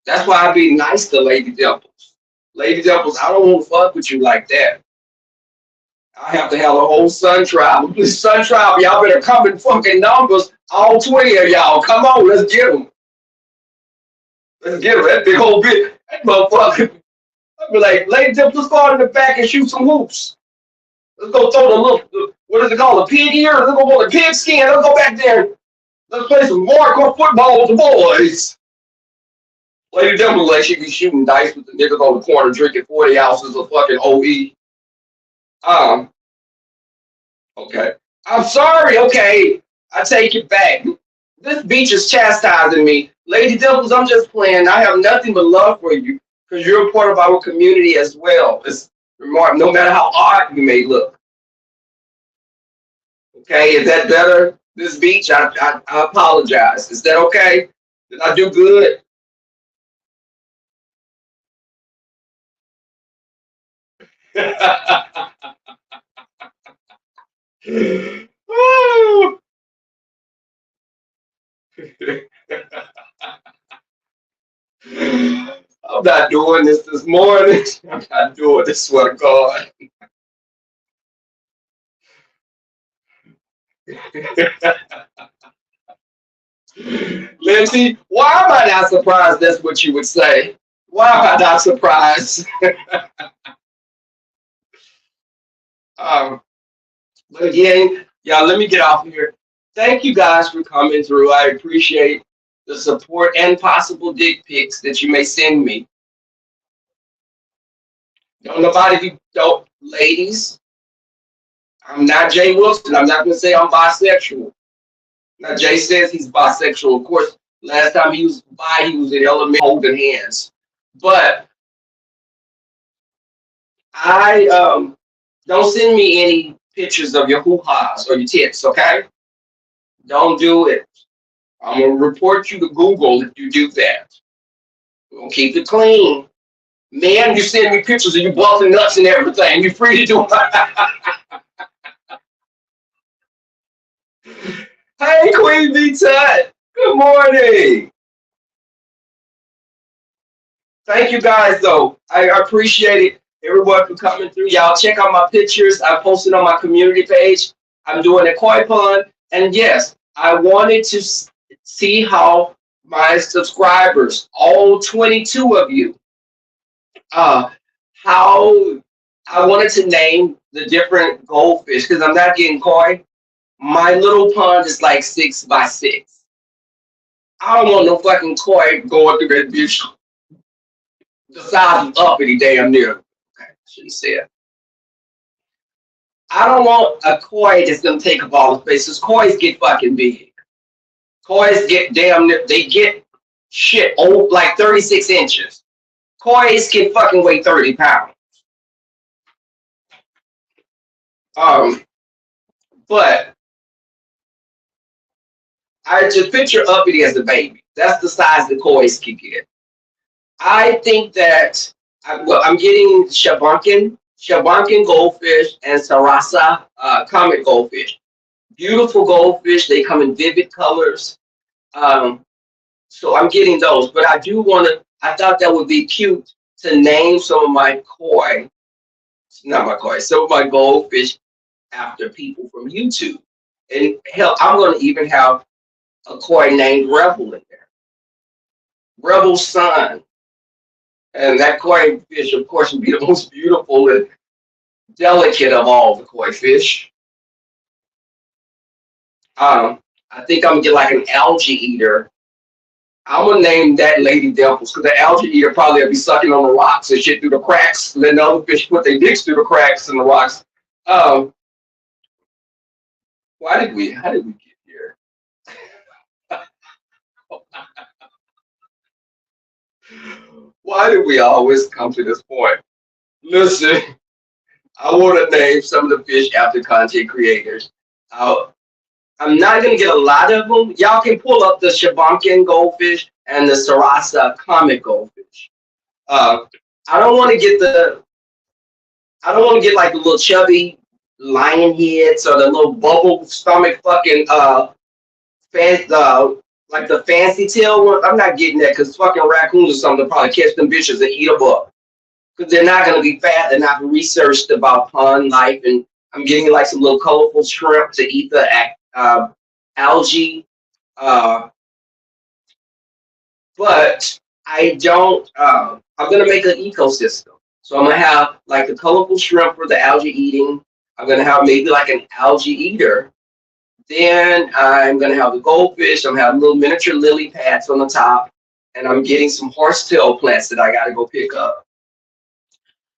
That's why I be nice to Lady Dimples. Lady Dimples, I don't want to fuck with you like that. I have to have a whole Sun Tribe. Sun Tribe, y'all better come in fucking numbers. All 20 of y'all. Come on, let's get them. Let's get them. That big old bitch. That motherfucker. I'd be like, Lady Dimples, let's go out in the back and shoot some hoops. Let's go throw the little, what is it called, a pig ear? Let's go pull a pig skin. Let's go back there. Let's play some hardcore football with the boys. Lady Dimples, like she be shooting dice with the niggas on the corner drinking 40 ounces of fucking OE. Okay. I'm sorry, okay. I take it back. This beach is chastising me. Lady Dimples, I'm just playing. I have nothing but love for you because you're a part of our community as well. It's remarkable, no matter how odd you may look. Okay, is that better? This beach, I apologize. Is that okay? Did I do good? I'm not doing this morning. I'm not doing this, swear to God. Lindsay, why am I not surprised that's what you would say? Why am I not surprised? But again, y'all, let me get off here. Thank you guys for coming through. I appreciate the support and possible dick pics that you may send me. Don't nobody be dope, ladies. I'm not Jay Wilson. I'm not gonna say I'm bisexual. Now Jay says he's bisexual. Of course, last time he was bi, he was in elementary holding hands. But I don't send me any pictures of your hoo-has or your tits, okay? Don't do it. I'm gonna report you to Google if you do that. We're gonna keep it clean. Man, you send me pictures of you busting nuts and everything. You're free to do it. Hey, Queen B Tut. Good morning. Thank you guys, though. I appreciate it. Everyone for coming through. Y'all check out my pictures. I posted on my community page. I'm doing a koi pond. And yes, I wanted to see how my subscribers, all 22 of you, uh, how I wanted to name the different goldfish because I'm not getting koi. My little pond is like 6 by 6. I don't want no fucking koi going through that bitch the size of uppity damn near. Okay, I shouldn't say it. I don't want a koi that's gonna take up all the space. 'Cause kois get fucking big. Kois get damn near, they get shit old like 36 inches. Kois can fucking weigh 30 pounds. Um, but I just picture uppity as a baby. That's the size the kois can get. I think that I'm getting Shabankin goldfish, and Sarasa comet goldfish. Beautiful goldfish. They come in vivid colors. Um, so I'm getting those. But I do want to, I thought that would be cute to name some of my koi, not my koi, some of my goldfish after people from YouTube. And hell, I'm going to even have a koi named Rebel in there. Rebel's son. And that koi fish, of course, would be the most beautiful and delicate of all the koi fish. I think I'm gonna get like an algae eater. I'm gonna name that Lady Dimples because the algae eater probably will be sucking on the rocks and shit through the cracks, letting the other fish put their dicks through the cracks in the rocks. Um, how did we get here? Why did we always come to this point? Listen, I want to name some of the fish after content creators. Uh, I'm not going to get a lot of them. Y'all can pull up the Shabankin goldfish and the Sarasa comet goldfish. Uh, I don't want to get like the little chubby lion heads or the little bubble stomach fucking like the fancy tail one. I'm not getting that because fucking raccoons or something probably catch them bitches and eat them up. Because they're not going to be fat. They're not researched about pond life. And I'm getting like some little colorful shrimp to eat the algae. But I don't, I'm going to make an ecosystem. So I'm going to have like the colorful shrimp for the algae eating. I'm going to have maybe like an algae eater. Then I'm going to have the goldfish. I'm going to have little miniature lily pads on the top. And I'm getting some horsetail plants that I got to go pick up.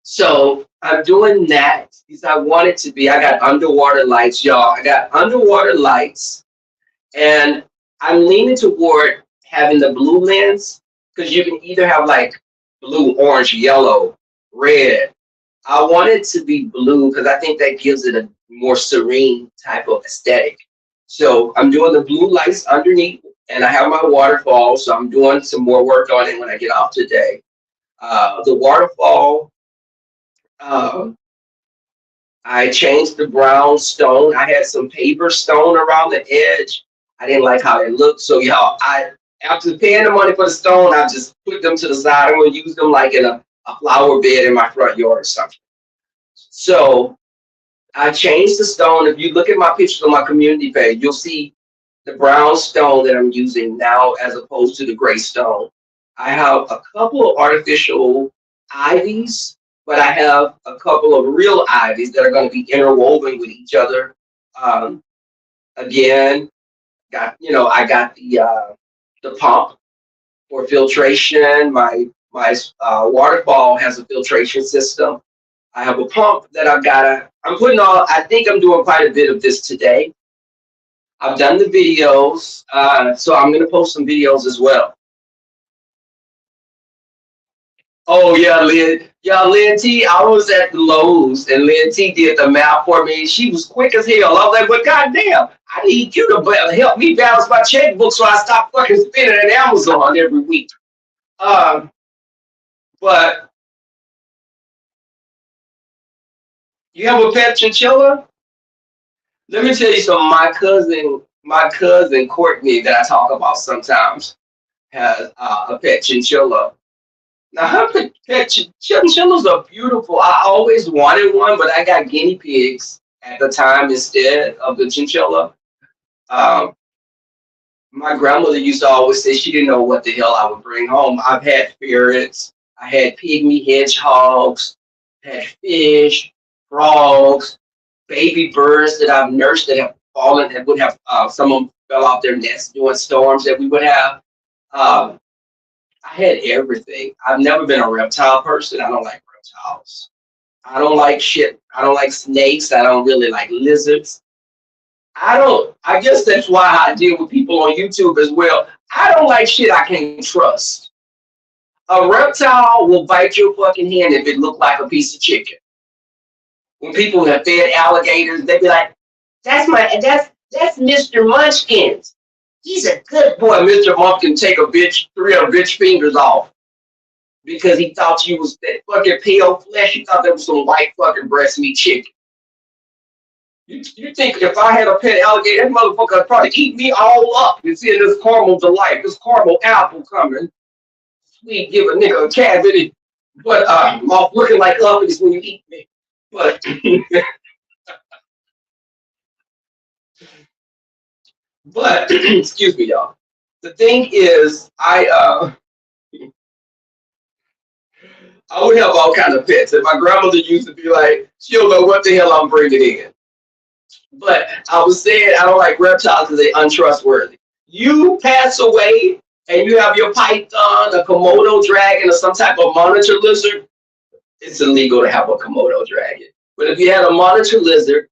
So I'm doing that because I want it to be, I got underwater lights, y'all. I got underwater lights. And I'm leaning toward having the blue lens because you can either have like blue, orange, yellow, red. I want it to be blue because I think that gives it a more serene type of aesthetic. So I'm doing the blue lights underneath and I have my waterfall. So I'm doing some more work on it when I get off today. The waterfall, I changed the brown stone. I had some paper stone around the edge. I didn't like how it looked. So y'all, after paying the money for the stone, I just put them to the side. I'm gonna use them like in a flower bed in my front yard or something. So I changed the stone. If you look at my pictures on my community page, you'll see the brown stone that I'm using now as opposed to the gray stone. I have a couple of artificial ivies, but I have a couple of real ivies that are going to be interwoven with each other. Again, I got the pump for filtration. My waterfall has a filtration system. I have a pump that I think I'm doing quite a bit of this today. I've done the videos, so I'm going to post some videos as well. Oh yeah, Lynn T. I was at the Lowe's and Lynn T did the math for me. She was quick as hell. I was like, but goddamn, I need you to help me balance my checkbook so I stop fucking spending at Amazon every week. But you have a pet chinchilla? Let me tell you something. My cousin Courtney that I talk about sometimes has a pet chinchilla. Now, her pet chinchillas are beautiful. I always wanted one, but I got guinea pigs at the time instead of the chinchilla. My My grandmother used to always say she didn't know what the hell I would bring home. I've had ferrets, I had pygmy hedgehogs, had fish, frogs, baby birds that I've nursed that have fallen, that would have, some of them fell off their nests during storms that we would have. Um, I had everything. I've never been a reptile person. I don't like reptiles. I don't like shit. I don't like snakes. I don't really like lizards. I don't, I guess that's why I deal with people on YouTube as well. I don't like shit I can't trust. A reptile will bite your fucking hand if it look like a piece of chicken. When people have fed alligators, they be like, that's Mr. Munchkins. He's a good boy. Mr. Munchkin take three of a bitch fingers off because he thought you was that fucking pale flesh. He thought that was some white fucking breast meat chicken. You think if I had a pet alligator, that motherfucker would probably eat me all up and see this caramel delight, this caramel apple coming. Sweet, give a nigga a cavity, but off looking like uppity when you eat me. But but excuse me, y'all. The thing is, I would have all kinds of pets, and my grandmother used to be like, she don't know what the hell I'm bringing in. But I was saying I don't like reptiles because they're untrustworthy. You pass away and you have your python, a Komodo dragon, or some type of monitor lizard, it's illegal to have a Komodo dragon. But if you had a monitor lizard,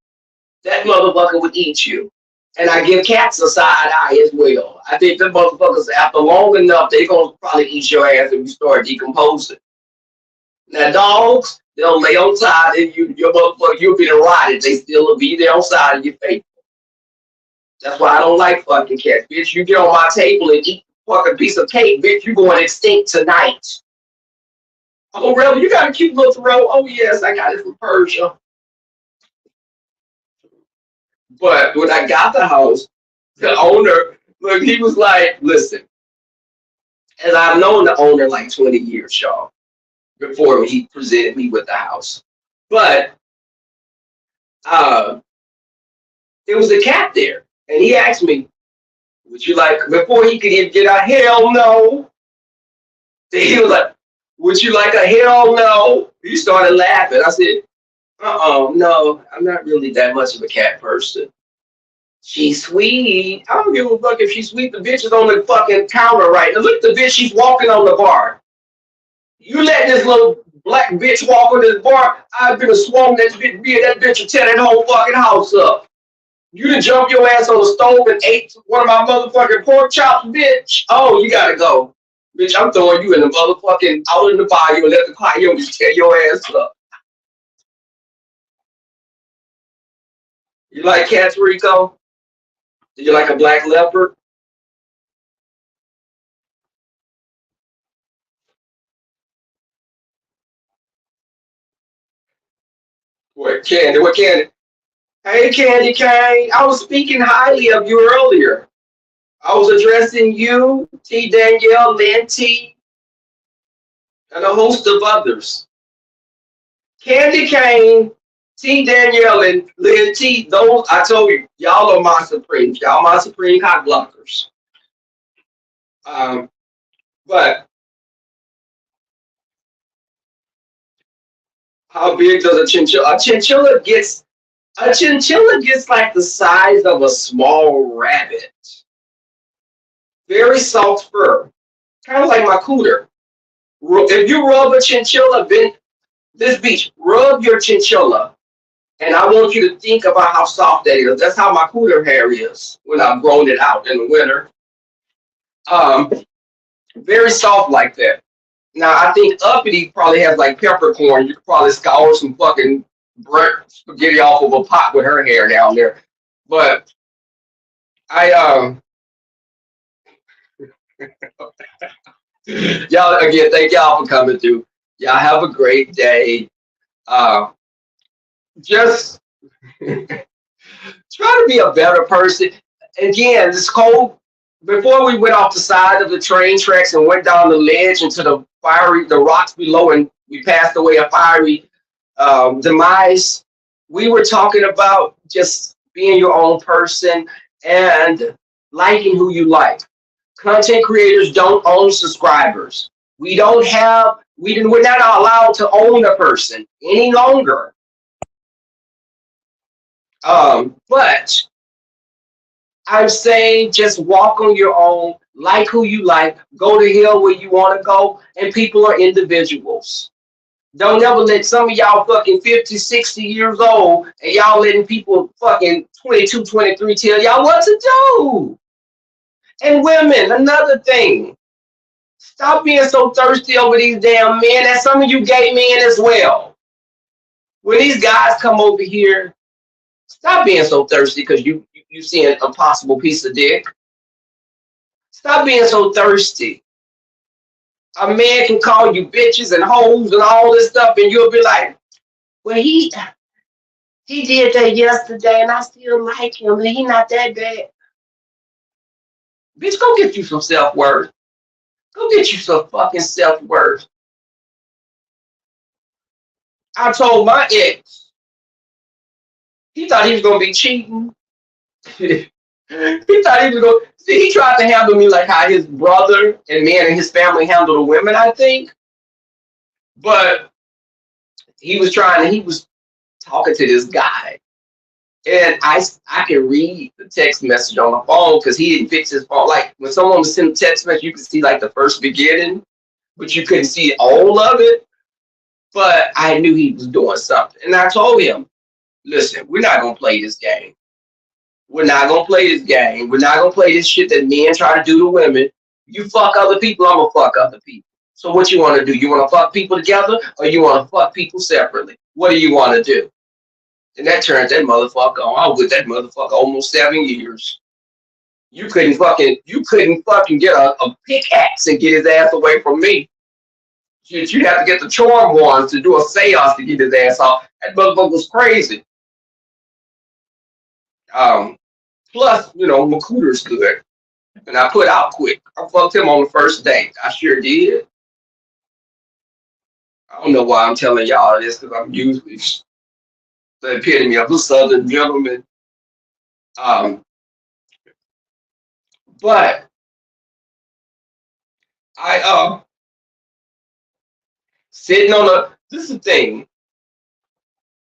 that motherfucker would eat you. And I give cats a side eye as well. I think the motherfuckers, after long enough, they're going to probably eat your ass if you start decomposing. Now, dogs, they'll lay on side and your motherfucker, you'll be rotted. They still will be there on side of your face. That's why I don't like fucking cats. Bitch, you get on my table and eat a fucking piece of cake, bitch, you going extinct tonight. Oh, really? You got a cute little throat? Oh, yes, I got it from Persia. But when I got the house, the owner, look, he was like, listen, and I've known the owner like 20 years, y'all, before he presented me with the house. But there was a cat there. And he asked me, would you like, before he could even get a hell no, he was like, would you like a hell no? He started laughing. I said, no, I'm not really that much of a cat person. She's sweet. I don't give a fuck if she's sweet. The bitch is on the fucking counter right now. Look at the bitch, she's walking on the bar. You let this little black bitch walk on this bar, I've been a swarm that bitch, be that bitch and tear that whole fucking house up. You done jumped your ass on the stove and ate one of my motherfucking pork chops, bitch. Oh, you gotta go. Bitch, I'm throwing you in the motherfucking, out in the bayou and let the coyotes tear your ass up. You like cats, Rico? Do you like a black leopard? What Candy? What Candy? Hey, Candy Cane. I was speaking highly of you earlier. I was addressing you, T. Danielle, Lynn T, and a host of others. Candy Cane, T. Danielle, and Lynn T. Those I told you, y'all are my supremes. Y'all my supreme hot blockers. But how big does a chinchilla? A chinchilla gets like the size of a small rabbit. Very soft fur, kind of like my cooter. If you rub a chinchilla, this beach, rub your chinchilla, and I want you to think about how soft that is. That's how my cooter hair is when I've grown it out in the winter. Very soft like that. Now I think Uppity probably has like peppercorn. You could probably scour some fucking burnt spaghetti off of a pot with her hair down there. But I y'all again, thank y'all for coming through. Y'all have a great day. Just try to be a better person. Again, this cold. Before we went off the side of the train tracks and went down the ledge into the rocks below, and we passed away a fiery demise, we were talking about just being your own person and liking who you like. Content creators don't own subscribers. We don't have, we're not allowed to own a person any longer. But I'm saying just walk on your own, like who you like, go to hell where you want to go, and people are individuals. Don't ever let some of y'all fucking 50, 60 years old and y'all letting people fucking 22, 23 tell y'all what to do. And women, another thing. Stop being so thirsty over these damn men. And some of you gay men as well. When these guys come over here, stop being so thirsty because you see a possible piece of dick. Stop being so thirsty. A man can call you bitches and hoes and all this stuff, and you'll be like, well, he did that yesterday, and I still like him, and he not that bad. Bitch, go get you some self-worth. Go get you some fucking self-worth. I told my ex, he thought he was going to be cheating. He thought he was going to... See, he tried to handle me like how his brother and men and his family handle the women, I think. But he was talking to this guy. And I can read the text message on my phone because he didn't fix his phone. Like when someone was sending text message, you could see like the first beginning, but you couldn't see all of it. But I knew he was doing something. And I told him, listen, we're not going to play this game. We're not going to play this game. We're not going to play this shit that men try to do to women. You fuck other people, I'm going to fuck other people. So what you want to do? You want to fuck people together or you want to fuck people separately? What do you want to do? And that turns that motherfucker on. I was with that motherfucker almost 7 years. You couldn't fucking get a pickaxe and get his ass away from me. You'd have to get the charm ones to do a seance to get his ass off. That motherfucker was crazy. Plus, my cooter's good. And I put out quick. I fucked him on the first date. I sure did. I don't know why I'm telling y'all this because I'm usually the epitome of a Southern gentleman. But I sitting on this is the thing.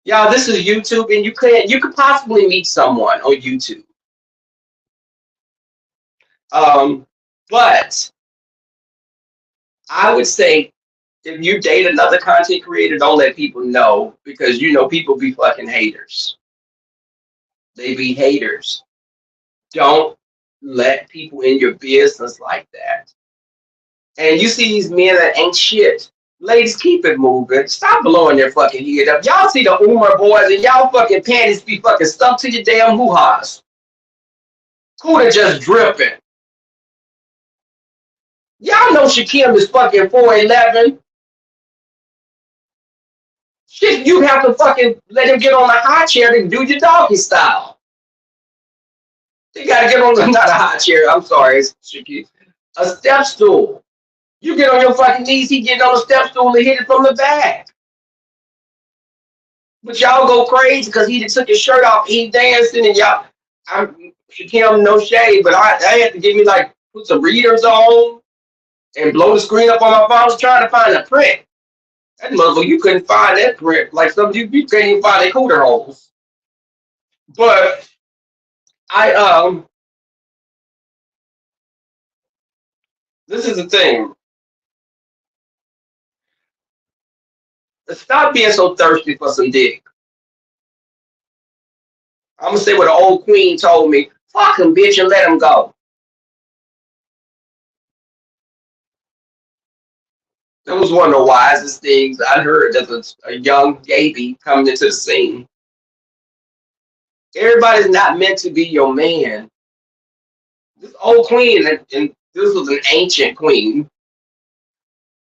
Y'all, this is YouTube and you could possibly meet someone on YouTube. But I would say if you date another content creator, don't let people know because people be fucking haters. They be haters. Don't let people in your business like that. And you see these men that ain't shit. Ladies, keep it moving. Stop blowing their fucking head up. Y'all see the Umar boys and y'all fucking panties be fucking stuck to your damn hoo-has. Cooter just dripping. Y'all know Shaquem is fucking 4'11". Shit, you have to fucking let him get on the high chair to do your doggy style. You gotta get on not a high chair, I'm sorry, it's Shaquem. A step stool. You get on your fucking knees, he get on a step stool and hit it from the back. But y'all go crazy because he took his shirt off, he dancing, and y'all, Shaquem, no shade, but I had to get me put some readers on and blow the screen up on my phone. I was trying to find a print. That motherfucker, you couldn't find that print. Like some of you can't even find their cooter holes. But this is the thing. Stop being so thirsty for some dick. I'm gonna say what an old queen told me. Fuck him, bitch, and let him go. That was one of the wisest things I heard as a young baby coming into the scene. Everybody's not meant to be your man. This old queen, and this was an ancient queen.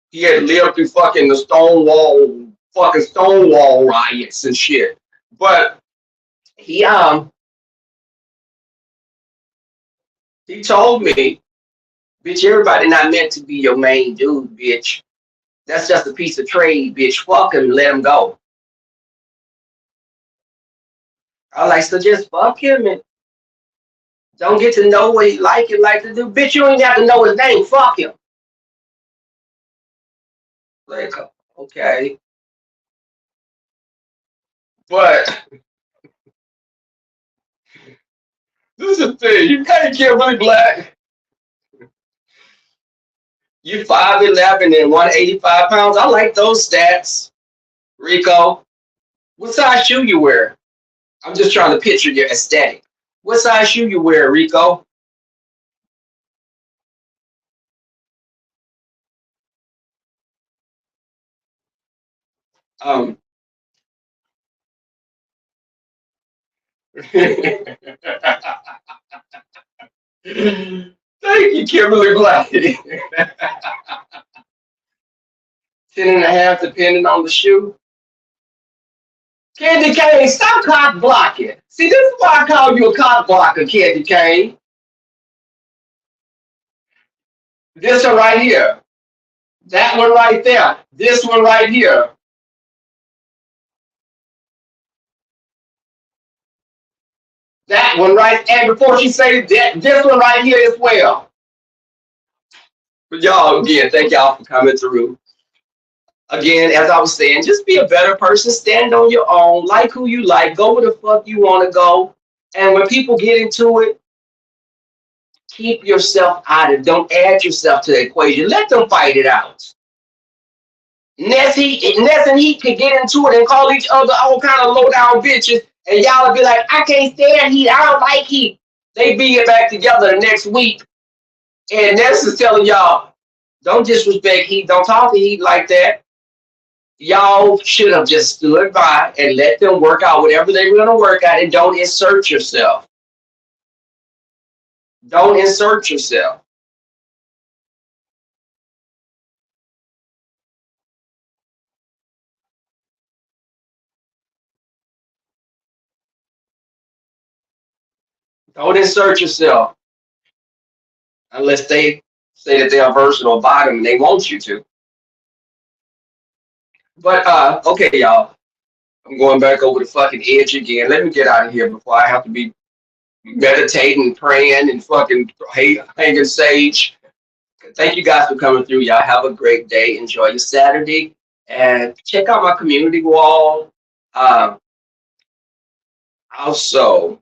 He had lived through fucking Stonewall riots and shit. But he told me, bitch, everybody not meant to be your main dude, bitch. That's just a piece of trade, bitch. Fuck him and let him go. I was like, so just fuck him and Don't get to know what he like and like to do. Bitch, you don't even have to know his name. Fuck him. Like, okay. But this is the thing. You can't get really black. You 5'11" and 185 pounds. I like those stats, Rico. What size shoe you wear? I'm just trying to picture your aesthetic. What size shoe you wear, Rico? Um, Thank you, Kimberly Black. 10.5, depending on the shoe. Candy Cane, stop cock blocking. See, this is why I call you a cock blocker, Candy Cane. This one right here. That one right there. This one right here. That one right, and before she say that, this one right here as well. But y'all, again, thank y'all for coming through. Again, as I was saying, just be a better person. Stand on your own. Like who you like. Go where the fuck you want to go. And when people get into it, keep yourself out of it. Don't add yourself to the equation. Let them fight it out. Ness and Heat could get into it and call each other all kind of low down bitches, and y'all will be like, I can't stand Heat. I don't like Heat. They be it back together the next week, and Ness is telling y'all, don't disrespect Heat. Don't talk to Heat like that. Y'all should have just stood by and let them work out whatever they were going to work out, and don't insert yourself. Don't insert yourself. Don't insert yourself unless they say that they are versatile bottom and they want you to. But okay, y'all. I'm going back over the fucking edge again. Let me get out of here before I have to be meditating, praying, and fucking hanging sage. Thank you guys for coming through. Y'all have a great day. Enjoy your Saturday. And check out my community wall. Also,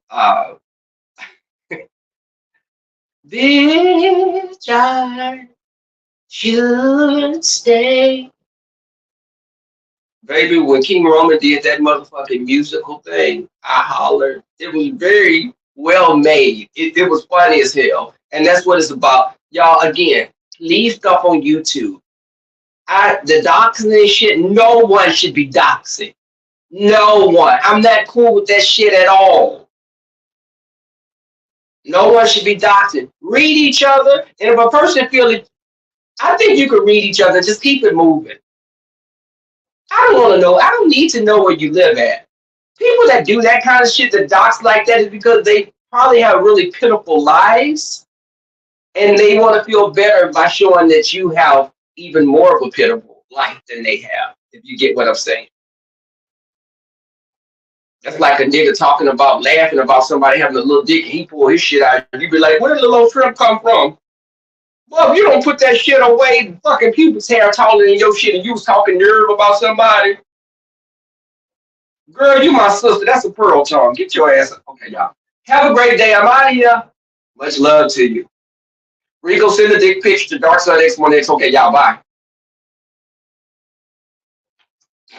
this child should stay. Baby, when King Roman did that motherfucking musical thing, I hollered. It was very well made. It was funny as hell. And that's what it's about. Y'all, again, leave stuff on YouTube. The doxing and shit, no one should be doxing. No one. I'm not cool with that shit at all. No one should be doxing. Read each other. And if a person feels it, I think you can read each other. Just keep it moving. I don't want to know. I don't need to know where you live at. People that do that kind of shit, that dox like that, is because they probably have really pitiful lives, and they want to feel better by showing that you have even more of a pitiful life than they have. If you get what I'm saying. That's like a nigga talking about laughing about somebody having a little dick and he pull his shit out. You be like, where did the little shrimp come from? Well, if you don't put that shit away, fucking pubis hair taller than your shit, and you was talking nerve about somebody. Girl, you my sister. That's a pearl tongue. Get your ass up. Okay, y'all. Have a great day. I'm out of here. Much love to you. Rico, send a dick picture to Dark Side X1X. Okay, y'all. Bye.